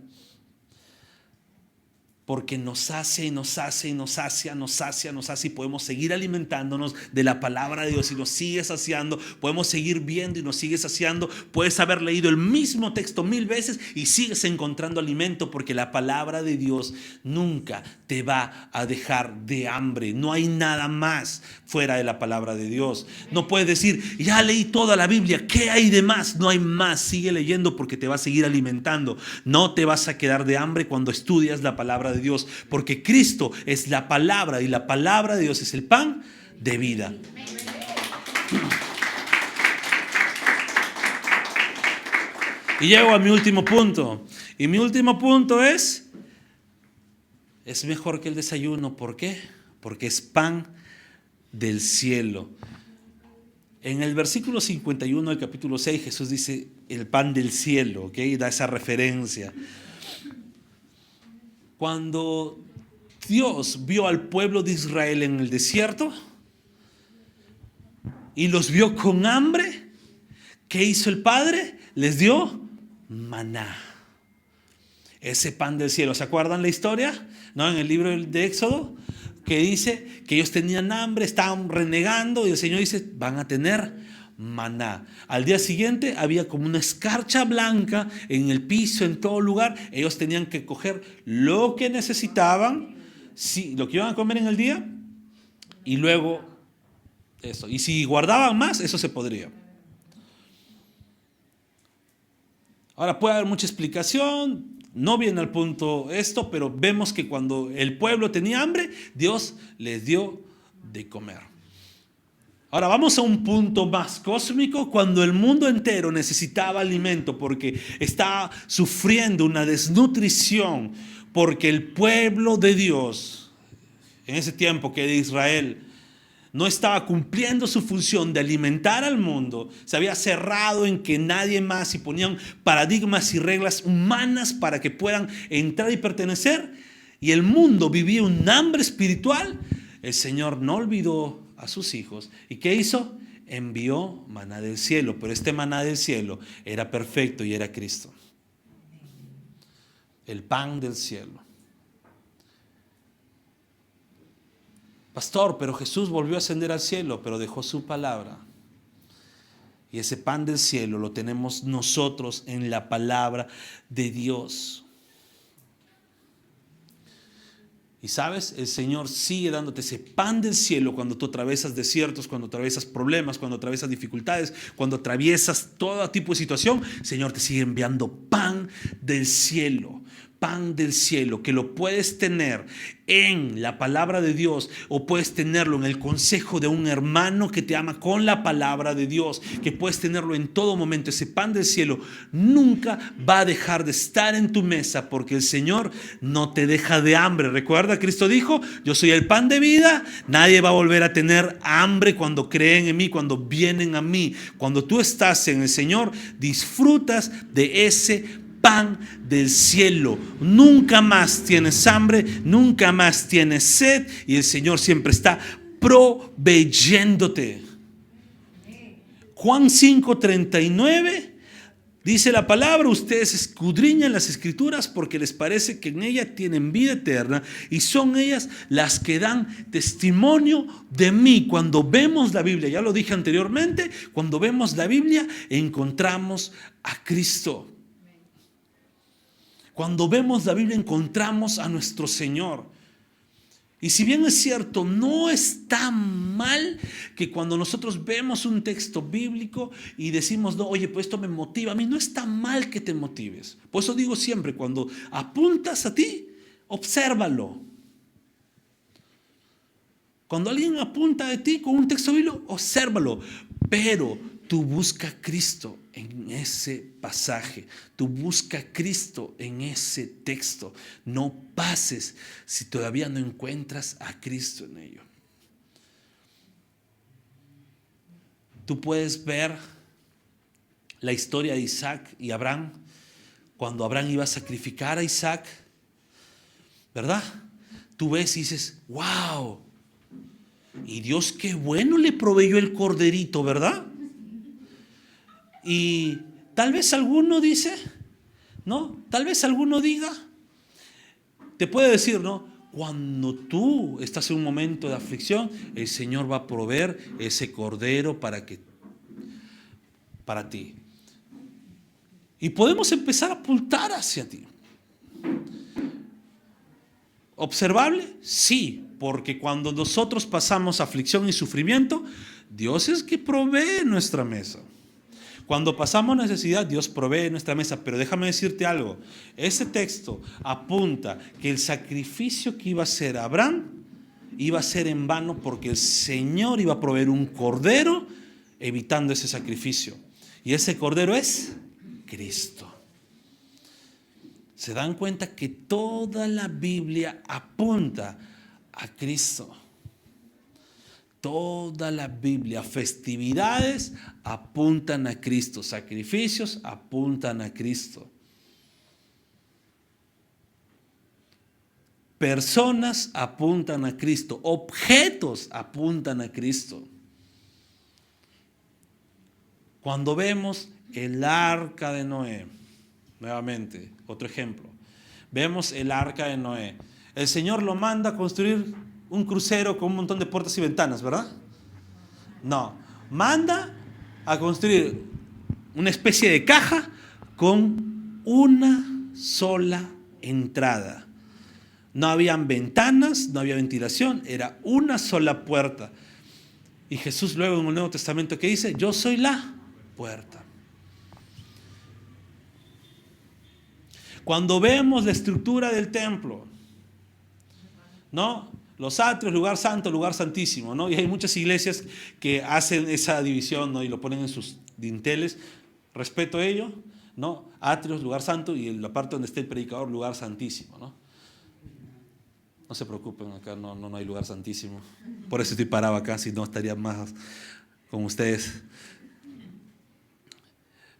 Porque nos sacia y nos sacia y nos sacia, nos sacia, nos sacia, y podemos seguir alimentándonos de la palabra de Dios y nos sigue saciando. Podemos seguir viendo y nos sigue saciando. Puedes haber leído el mismo texto 1000 veces y sigues encontrando alimento, porque la palabra de Dios nunca te va a dejar de hambre. No hay nada más fuera de la palabra de Dios. No puedes decir, ya leí toda la Biblia, ¿qué hay de más? No hay más. Sigue leyendo porque te va a seguir alimentando. No te vas a quedar de hambre cuando estudias la palabra de Dios, porque Cristo es la palabra y la palabra de Dios es el pan de vida. Y llego a mi último punto, y mi último punto es mejor que el desayuno. ¿Por qué? Porque es pan del cielo. En el versículo 51 del capítulo 6 Jesús dice el pan del cielo, ¿ok? Da esa referencia. Cuando Dios vio al pueblo de Israel en el desierto y los vio con hambre, ¿qué hizo el Padre? Les dio maná, ese pan del cielo. ¿Se acuerdan la historia? ¿No? En el libro de Éxodo, que dice que ellos tenían hambre, estaban renegando, y el Señor dice, van a tener maná. Al día siguiente había como una escarcha blanca en el piso, en todo lugar. Ellos tenían que coger lo que necesitaban, sí, lo que iban a comer en el día, y luego eso. Y si guardaban más, eso se podría. Ahora puede haber mucha explicación, no viene al punto esto, pero vemos que cuando el pueblo tenía hambre, Dios les dio de comer. Ahora vamos a un punto más cósmico, cuando el mundo entero necesitaba alimento porque estaba sufriendo una desnutrición, porque el pueblo de Dios, en ese tiempo que de Israel, no estaba cumpliendo su función de alimentar al mundo, se había cerrado en que nadie más, y ponían paradigmas y reglas humanas para que puedan entrar y pertenecer, y el mundo vivía un hambre espiritual. El Señor no olvidó a sus hijos. ¿Y qué hizo? Envió maná del cielo, pero este maná del cielo era perfecto y era Cristo, el pan del cielo. Pastor, pero Jesús volvió a ascender al cielo, pero dejó su palabra. Y ese pan del cielo lo tenemos nosotros en la palabra de Dios. Y sabes, el Señor sigue dándote ese pan del cielo cuando tú atraviesas desiertos, cuando atraviesas problemas, cuando atraviesas dificultades, cuando atraviesas todo tipo de situación. El Señor te sigue enviando pan del cielo. Pan del cielo, que lo puedes tener en la palabra de Dios, o puedes tenerlo en el consejo de un hermano que te ama con la palabra de Dios, que puedes tenerlo en todo momento. Ese pan del cielo nunca va a dejar de estar en tu mesa, porque el Señor no te deja de hambre. Recuerda, Cristo dijo, yo soy el pan de vida. Nadie va a volver a tener hambre cuando creen en mí, cuando vienen a mí. Cuando tú estás en el Señor, disfrutas de ese pan del cielo. Nunca más tienes hambre, nunca más tienes sed, y el Señor siempre está proveyéndote. Juan 5:39 dice la palabra: ustedes escudriñan las escrituras porque les parece que en ellas tienen vida eterna y son ellas las que dan testimonio de mí. Cuando vemos la Biblia, ya lo dije anteriormente, cuando vemos la Biblia encontramos a Cristo. Cuando vemos la Biblia encontramos a nuestro Señor. Y si bien es cierto, no está mal que cuando nosotros vemos un texto bíblico y decimos, no, oye, pues esto me motiva a mí, no está mal que te motives. Por eso digo siempre, cuando apuntas a ti, obsérvalo. Cuando alguien apunta a ti con un texto bíblico, obsérvalo. Pero tú busca a Cristo en ese pasaje. Tú busca a Cristo en ese texto. No pases si todavía no encuentras a Cristo en ello. Tú puedes ver la historia de Isaac y Abraham. Cuando Abraham iba a sacrificar a Isaac, ¿verdad? Tú ves y dices, wow. Y Dios qué bueno le proveyó el corderito, ¿verdad? Y tal vez alguno dice, ¿no? Tal vez alguno diga, te puede decir, ¿no? Cuando tú estás en un momento de aflicción, el Señor va a proveer ese cordero para ti. Y podemos empezar a apuntar hacia ti. ¿Observable? Sí, porque cuando nosotros pasamos aflicción y sufrimiento, Dios es que provee nuestra mesa. Cuando pasamos necesidad, Dios provee nuestra mesa. Pero déjame decirte algo. Ese texto apunta que el sacrificio que iba a hacer Abraham iba a ser en vano porque el Señor iba a proveer un cordero evitando ese sacrificio. Y ese cordero es Cristo. ¿Se dan cuenta que toda la Biblia apunta a Cristo? Toda la Biblia, festividades apuntan a Cristo, sacrificios apuntan a Cristo. Personas apuntan a Cristo, objetos apuntan a Cristo. Cuando vemos el arca de Noé, nuevamente, otro ejemplo, vemos el arca de Noé. El Señor lo manda a construir un crucero con un montón de puertas y ventanas, ¿verdad? No, manda a construir una especie de caja con una sola entrada. No habían ventanas, no había ventilación, era una sola puerta. Y Jesús luego en el Nuevo Testamento, ¿qué dice? Yo soy la puerta. Cuando vemos la estructura del templo, ¿no? Los atrios, lugar santo, lugar santísimo, ¿no? Y hay muchas iglesias que hacen esa división, ¿no? Y lo ponen en sus dinteles. Respeto a ello, ¿no? Atrios, lugar santo, y en la parte donde esté el predicador, lugar santísimo, ¿no? No se preocupen, acá no hay lugar santísimo. Por eso estoy parado acá, si no estaría más con ustedes.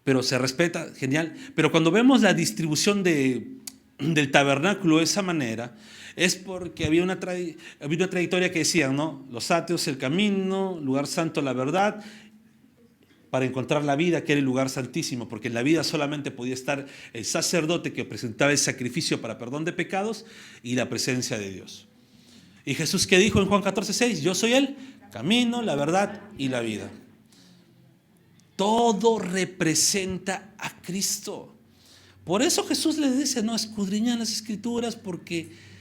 Pero se respeta, genial. Pero cuando vemos la distribución del tabernáculo de esa manera, es porque había una trayectoria que decían, ¿no? Los atrios, el camino, lugar santo, la verdad, para encontrar la vida, que era el lugar santísimo, porque en la vida solamente podía estar el sacerdote que presentaba el sacrificio para perdón de pecados y la presencia de Dios. Y Jesús, ¿qué dijo en Juan 14:6? Yo soy el camino, la verdad y la vida. Todo representa a Cristo. Por eso Jesús les dice, no, escudriñan las escrituras porque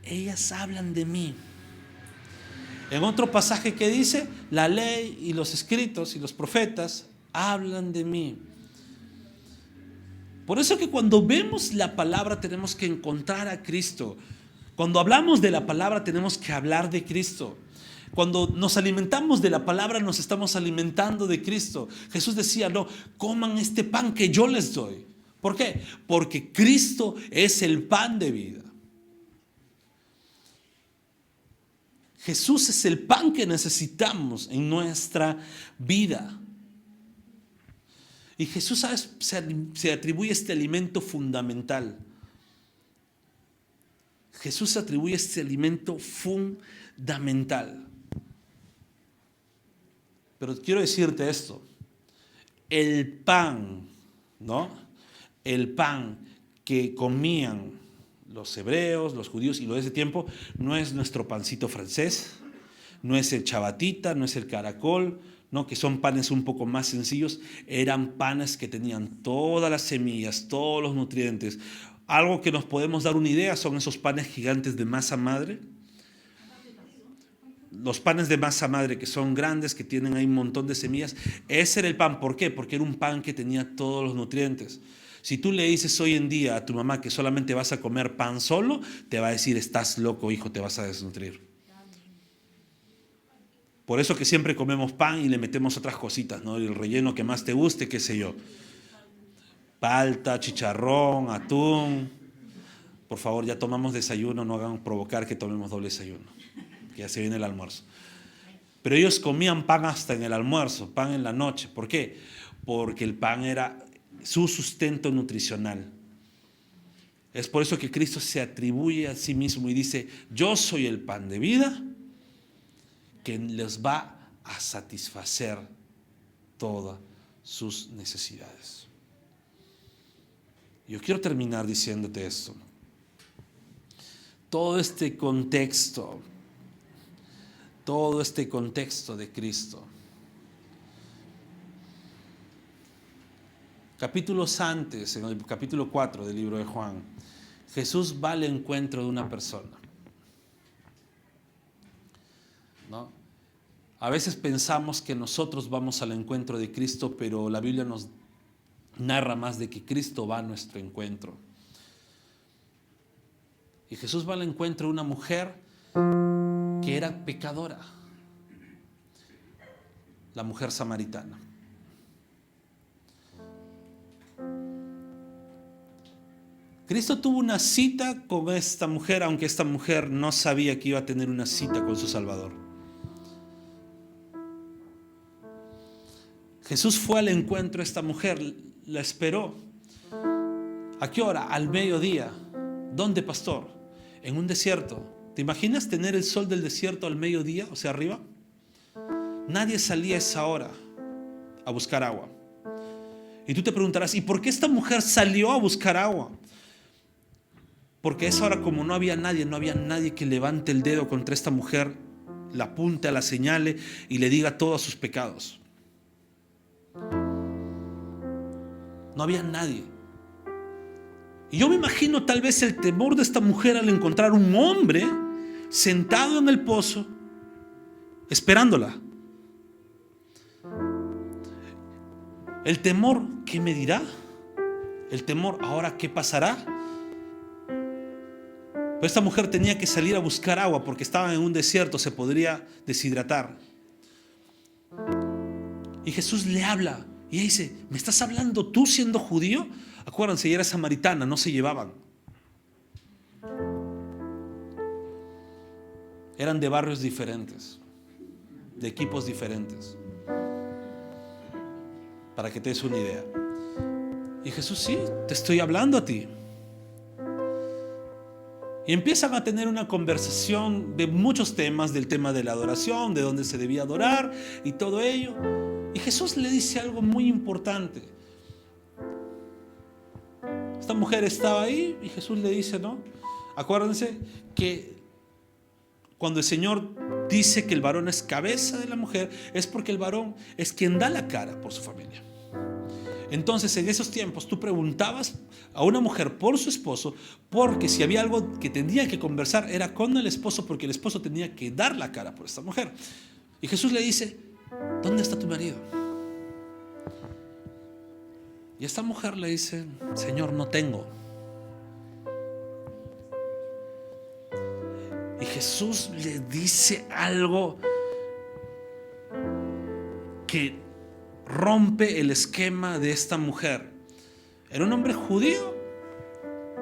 ellas hablan de mí. En otro pasaje que dice, la ley y los escritos y los profetas hablan de mí. Por eso que cuando vemos la palabra tenemos que encontrar a Cristo. Cuando hablamos de la palabra tenemos que hablar de Cristo. Cuando nos alimentamos de la palabra nos estamos alimentando de Cristo. Jesús decía, no, coman este pan que yo les doy. ¿Por qué? Porque Cristo es el pan de vida. Jesús es el pan que necesitamos en nuestra vida. Y Jesús, ¿sabes? Se atribuye este alimento fundamental. Jesús se atribuye este alimento fundamental. Pero quiero decirte esto, el pan, ¿no? El pan que comían los hebreos, los judíos y lo de ese tiempo, no es nuestro pancito francés, no es el chabatita, no es el caracol, ¿no? Que son panes un poco más sencillos. Eran panes que tenían todas las semillas, todos los nutrientes. Algo que nos podemos dar una idea son esos panes gigantes de masa madre. Los panes de masa madre que son grandes, que tienen ahí un montón de semillas. Ese era el pan. ¿Por qué? Porque era un pan que tenía todos los nutrientes. Si tú le dices hoy en día a tu mamá que solamente vas a comer pan solo, te va a decir: estás loco, hijo, te vas a desnutrir. Por eso que siempre comemos pan y le metemos otras cositas, ¿no? El relleno que más te guste, qué sé yo. Palta, chicharrón, atún. Por favor, ya tomamos desayuno, no hagan provocar que tomemos doble desayuno, que ya se viene el almuerzo. Pero ellos comían pan hasta en el almuerzo, pan en la noche. ¿Por qué? Porque el pan era su sustento nutricional. Es por eso que Cristo se atribuye a sí mismo y dice: yo soy el pan de vida que les va a satisfacer todas sus necesidades. Yo quiero terminar diciéndote esto. Todo este contexto de Cristo, capítulos antes, en el capítulo 4 del libro de Juan, Jesús va al encuentro de una persona, ¿no? A veces pensamos que nosotros vamos al encuentro de Cristo, pero la Biblia nos narra más de que Cristo va a nuestro encuentro. Y Jesús va al encuentro de una mujer que era pecadora, la mujer samaritana. Cristo tuvo una cita con esta mujer, aunque esta mujer no sabía que iba a tener una cita con su Salvador. Jesús fue al encuentro de esta mujer, la esperó. ¿A qué hora? Al mediodía. ¿Dónde, pastor? En un desierto. ¿Te imaginas tener el sol del desierto al mediodía, o sea, arriba? Nadie salía a esa hora a buscar agua. Y tú te preguntarás: ¿y por qué esta mujer salió a buscar agua? Porque a esa hora, como no había nadie que levante el dedo contra esta mujer, la apunte, la señale y le diga todos sus pecados. No había nadie. Y yo me imagino tal vez el temor de esta mujer al encontrar un hombre sentado en el pozo esperándola. El temor: ¿qué me dirá? El temor: ¿ahora qué pasará? Pero esta mujer tenía que salir a buscar agua porque estaba en un desierto, se podría deshidratar. Y Jesús le habla y ella dice: ¿me estás hablando tú siendo judío? Acuérdense, ella era samaritana, no se llevaban. Eran de barrios diferentes, de equipos diferentes, para que te des una idea. Y Jesús: sí, te estoy hablando a ti. Y empiezan a tener una conversación de muchos temas, del tema de la adoración, de dónde se debía adorar y todo ello. Y Jesús le dice algo muy importante. Esta mujer estaba ahí y Jesús le dice, ¿no? Acuérdense que cuando el Señor dice que el varón es cabeza de la mujer, es porque el varón es quien da la cara por su familia. Entonces, en esos tiempos tú preguntabas a una mujer por su esposo, porque si había algo que tenía que conversar era con el esposo, porque el esposo tenía que dar la cara por esta mujer. Y Jesús le dice: ¿dónde está tu marido? Y esta mujer le dice: Señor, no tengo. Y Jesús le dice algo que rompe el esquema de esta mujer. Era un hombre judío,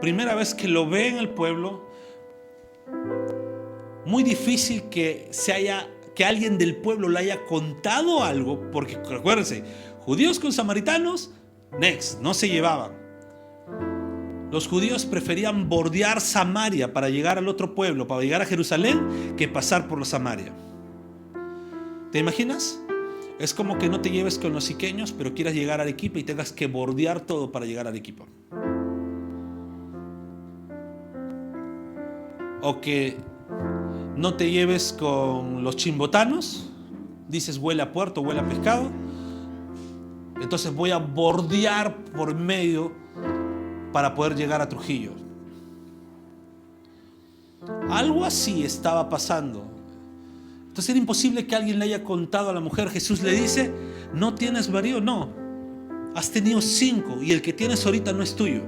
primera vez que lo ve en el pueblo. Muy difícil que alguien del pueblo le haya contado algo, porque recuérdense, judíos con samaritanos, no se llevaban. Los judíos preferían bordear Samaria para llegar al otro pueblo, para llegar a Jerusalén, que pasar por la Samaria. ¿Te imaginas? Es como que no te lleves con los iqueños, pero quieras llegar a Arequipa y tengas que bordear todo para llegar a Arequipa. O que no te lleves con los chimbotanos, dices huele a puerto, huele a pescado, entonces voy a bordear por medio para poder llegar a Trujillo. Algo así estaba pasando. Entonces era imposible que alguien le haya contado a la mujer. Jesús le dice, ¿no tienes marido? No, has tenido 5 y el que tienes ahorita no es tuyo.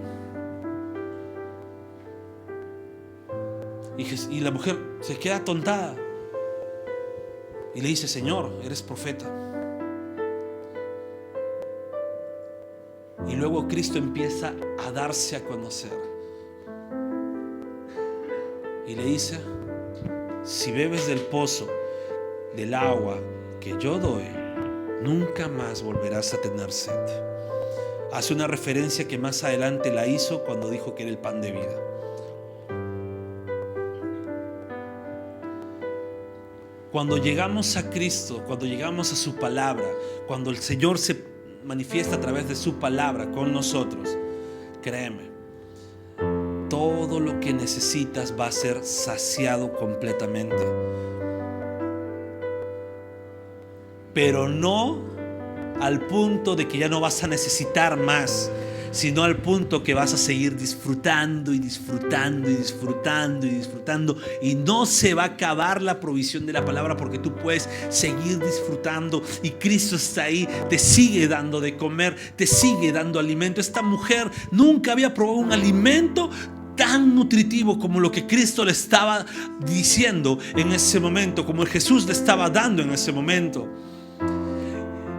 Y la mujer se queda atontada y le dice, Señor, eres profeta. Y luego Cristo empieza a darse a conocer y le dice, si bebes del pozo, del agua que yo doy, nunca más volverás a tener sed. Hace una referencia que más adelante la hizo cuando dijo que era el pan de vida. Cuando llegamos a Cristo, cuando llegamos a su palabra, cuando el Señor se manifiesta a través de su palabra con nosotros, créeme, todo lo que necesitas va a ser saciado completamente. Pero no al punto de que ya no vas a necesitar más, sino al punto que vas a seguir disfrutando y disfrutando y disfrutando y disfrutando, y no se va a acabar la provisión de la palabra, porque tú puedes seguir disfrutando y Cristo está ahí, te sigue dando de comer, te sigue dando alimento. Esta mujer nunca había probado un alimento tan nutritivo como lo que Cristo le estaba diciendo en ese momento, como Jesús le estaba dando en ese momento.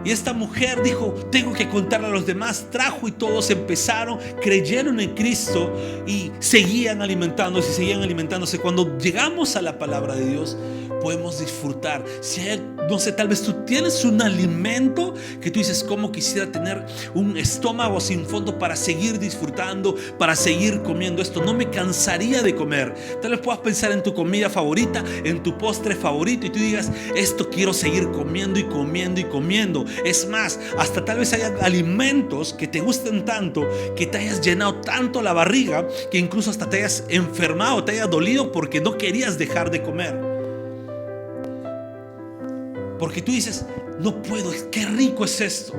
Y esta mujer dijo, tengo que contarle a los demás. Trajo y todos empezaron, creyeron en Cristo y seguían alimentándose. Cuando llegamos a la palabra de Dios, podemos disfrutar. Si hay, no sé, tal vez tú tienes un alimento que tú dices, cómo quisiera tener un estómago sin fondo para seguir disfrutando, para seguir comiendo esto. No me cansaría de comer. Tal vez puedas pensar en tu comida favorita, en tu postre favorito, y tú digas, esto quiero seguir comiendo y comiendo y comiendo. Es más, hasta tal vez haya alimentos que te gusten tanto, que te hayas llenado tanto la barriga, que incluso hasta te hayas enfermado, te haya dolido porque no querías dejar de comer. Porque tú dices, no puedo, qué rico es esto.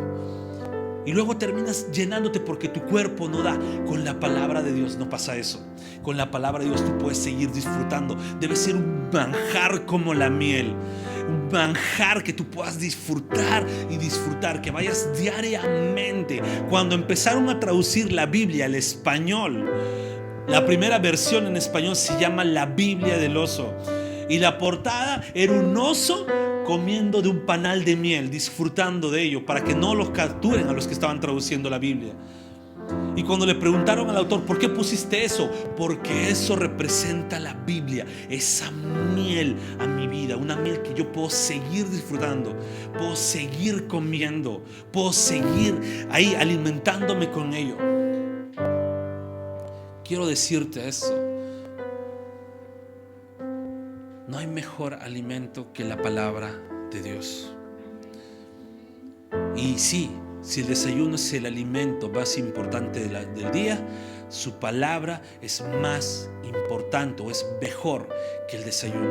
Y luego terminas llenándote porque tu cuerpo no da. Con la palabra de Dios no pasa eso. Con la palabra de Dios tú puedes seguir disfrutando. Debe ser un manjar como la miel. Un manjar que tú puedas disfrutar y disfrutar, que vayas diariamente. Cuando empezaron a traducir la Biblia al español, la primera versión en español se llama La Biblia del Oso. Y la portada era un oso comiendo de un panal de miel, disfrutando de ello, para que no los capturen a los que estaban traduciendo la Biblia. Y cuando le preguntaron al autor, ¿por qué pusiste eso? Porque eso representa la Biblia, esa miel a mi vida, una miel que yo puedo seguir disfrutando, puedo seguir comiendo, puedo seguir ahí alimentándome con ello. Quiero decirte eso. No hay mejor alimento que la palabra de Dios. Y sí, si el desayuno es el alimento más importante del día, su palabra es más importante o es mejor que el desayuno.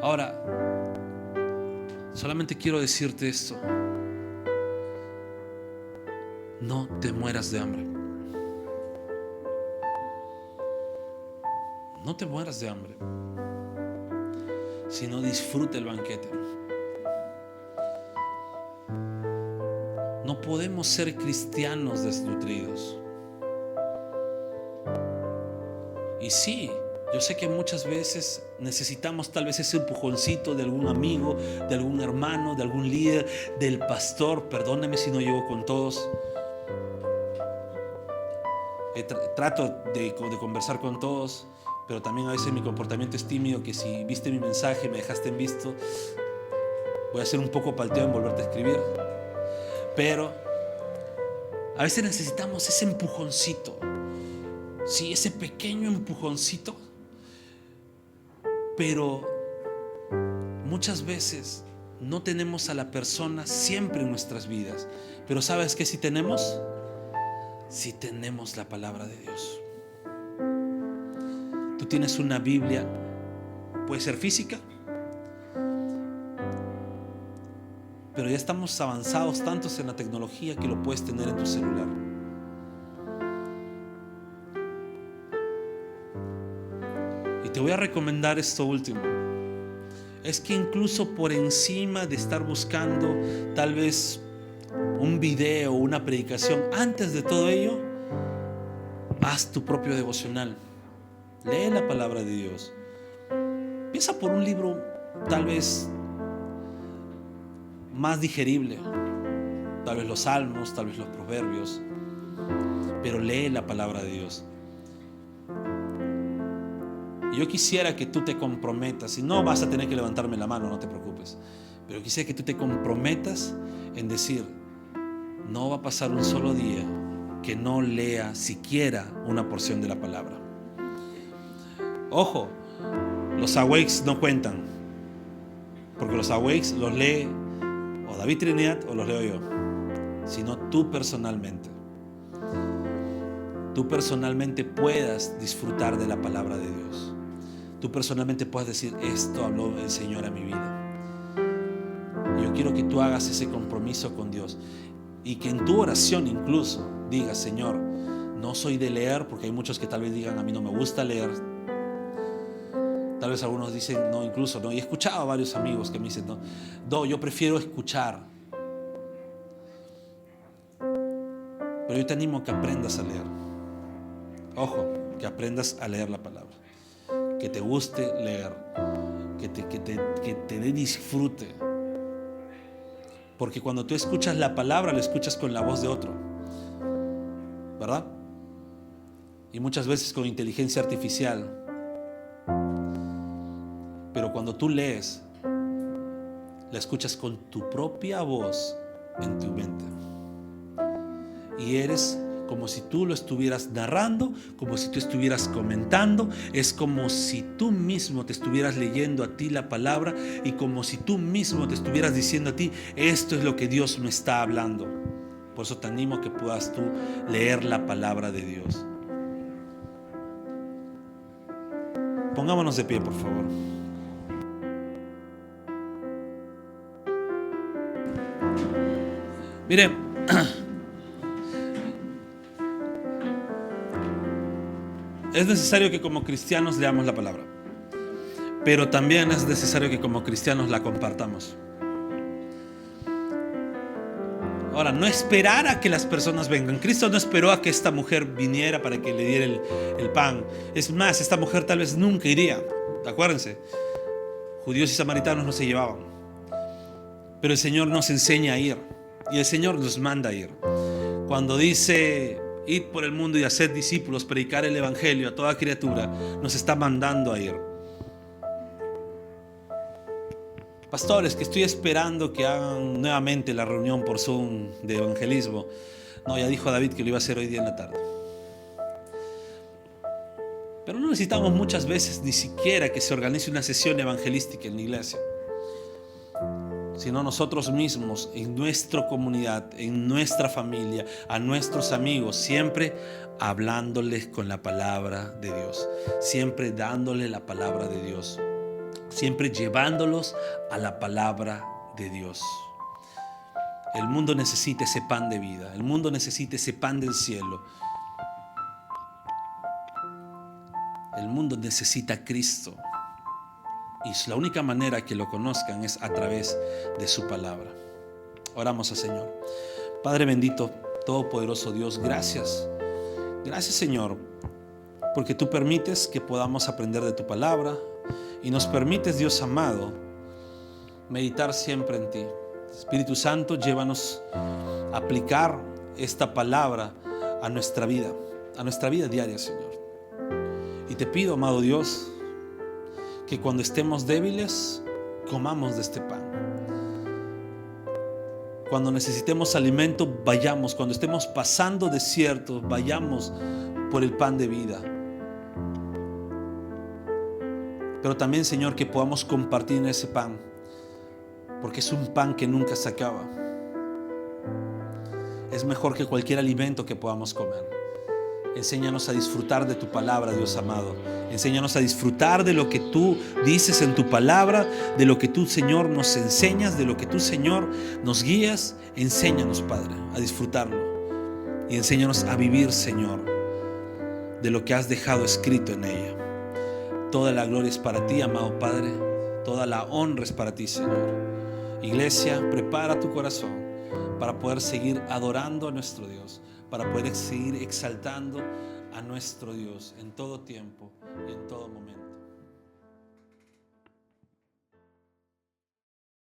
Ahora, solamente quiero decirte esto: no te mueras de hambre. No te mueras de hambre, sino disfruta el banquete. No podemos ser cristianos desnutridos. Y sí, yo sé que muchas veces necesitamos tal vez ese empujoncito de algún amigo, de algún hermano, de algún líder, del pastor. Perdóneme si no llego con todos. Trato de conversar con todos, pero también a veces mi comportamiento es tímido, que si viste mi mensaje, me dejaste en visto, voy a ser un poco palteado en volverte a escribir. Pero a veces necesitamos ese empujoncito, sí, ese pequeño empujoncito, Pero muchas veces no tenemos a la persona siempre en nuestras vidas. Pero ¿sabes qué sí tenemos? Sí tenemos la palabra de Dios. Tú tienes una Biblia, puede ser física, pero ya estamos avanzados tantos en la tecnología que lo puedes tener en tu celular. Y te voy a recomendar esto último. Es que incluso por encima de estar buscando tal vez un video o una predicación, antes de todo ello, haz tu propio devocional. Lee la palabra de Dios. Empieza por un libro tal vez más digerible, tal vez los salmos, tal vez los proverbios, pero lee la palabra de Dios. Y yo quisiera que tú te comprometas, y no vas a tener que levantarme la mano, no te preocupes, pero quisiera que tú te comprometas en decir: no va a pasar un solo día que no lea siquiera una porción de la palabra. Ojo, los awakes no cuentan, porque los awakes los lee o David Trinidad o los leo yo, sino tú personalmente. Tú personalmente puedas disfrutar de la palabra de Dios. Tú personalmente puedas decir: esto habló el Señor a mi vida. Y yo quiero que tú hagas ese compromiso con Dios y que en tu oración incluso digas: Señor, no soy de leer, porque hay muchos que tal vez digan: a mí no me gusta leer. Tal vez algunos dicen: no, incluso no. Y he escuchado a varios amigos que me dicen: no, yo prefiero escuchar. Pero yo te animo a que aprendas a leer. Ojo, que aprendas a leer la palabra, que te guste leer, que te dé disfrute. Porque cuando tú escuchas la palabra, la escuchas con la voz de otro, ¿verdad? Y muchas veces con inteligencia artificial. Pero cuando tú lees, la escuchas con tu propia voz en tu mente. Y eres como si tú lo estuvieras narrando, como si tú estuvieras comentando. Es como si tú mismo te estuvieras leyendo a ti la palabra y como si tú mismo te estuvieras diciendo a ti: esto es lo que Dios me está hablando. Por eso te animo a que puedas tú leer la palabra de Dios. Pongámonos de pie, por favor. Mire, es necesario que como cristianos leamos la palabra, pero también es necesario que como cristianos la compartamos. Ahora, no esperar a que las personas vengan. Cristo no esperó a que esta mujer viniera para que le diera el pan. Es más, esta mujer tal vez nunca iría. Acuérdense, judíos y samaritanos no se llevaban. Pero el Señor nos enseña a ir. Y el Señor nos manda a ir. Cuando dice: id por el mundo y haced discípulos, predicar el evangelio a toda criatura, nos está mandando a ir. Pastores, que estoy esperando que hagan nuevamente la reunión por Zoom de evangelismo. No, ya dijo David que lo iba a hacer hoy día en la tarde. Pero no necesitamos muchas veces ni siquiera que se organice una sesión evangelística en la iglesia, sino nosotros mismos, en nuestra comunidad, en nuestra familia, a nuestros amigos, siempre hablándoles con la palabra de Dios, siempre dándole la palabra de Dios, siempre llevándolos a la palabra de Dios. El mundo necesita ese pan de vida, el mundo necesita ese pan del cielo. El mundo necesita a Cristo. Y la única manera que lo conozcan es a través de su palabra. Oramos al Señor. Padre bendito, todopoderoso Dios, gracias. Gracias, Señor, porque tú permites que podamos aprender de tu palabra y nos permites, Dios amado, meditar siempre en ti. Espíritu Santo, llévanos a aplicar esta palabra a nuestra vida diaria, Señor. Y te pido, amado Dios, que cuando estemos débiles, comamos de este pan. Cuando necesitemos alimento, vayamos. Cuando estemos pasando desiertos, vayamos por el pan de vida. pero también, Señor, que podamos compartir ese pan, porque es un pan que nunca se acaba. Es mejor que cualquier alimento que podamos comer. Enséñanos a disfrutar de tu palabra, Dios amado. Enséñanos a disfrutar de lo que tú dices en tu palabra, de lo que tú, Señor, nos enseñas, de lo que tú, Señor, nos guías. Enséñanos, Padre, a disfrutarlo. Y enséñanos a vivir, Señor, de lo que has dejado escrito en ella. Toda la gloria es para ti, amado Padre. Toda la honra es para ti, Señor. Iglesia, prepara tu corazón para poder seguir adorando a nuestro Dios, para poder seguir exaltando a nuestro Dios en todo tiempo y en todo momento.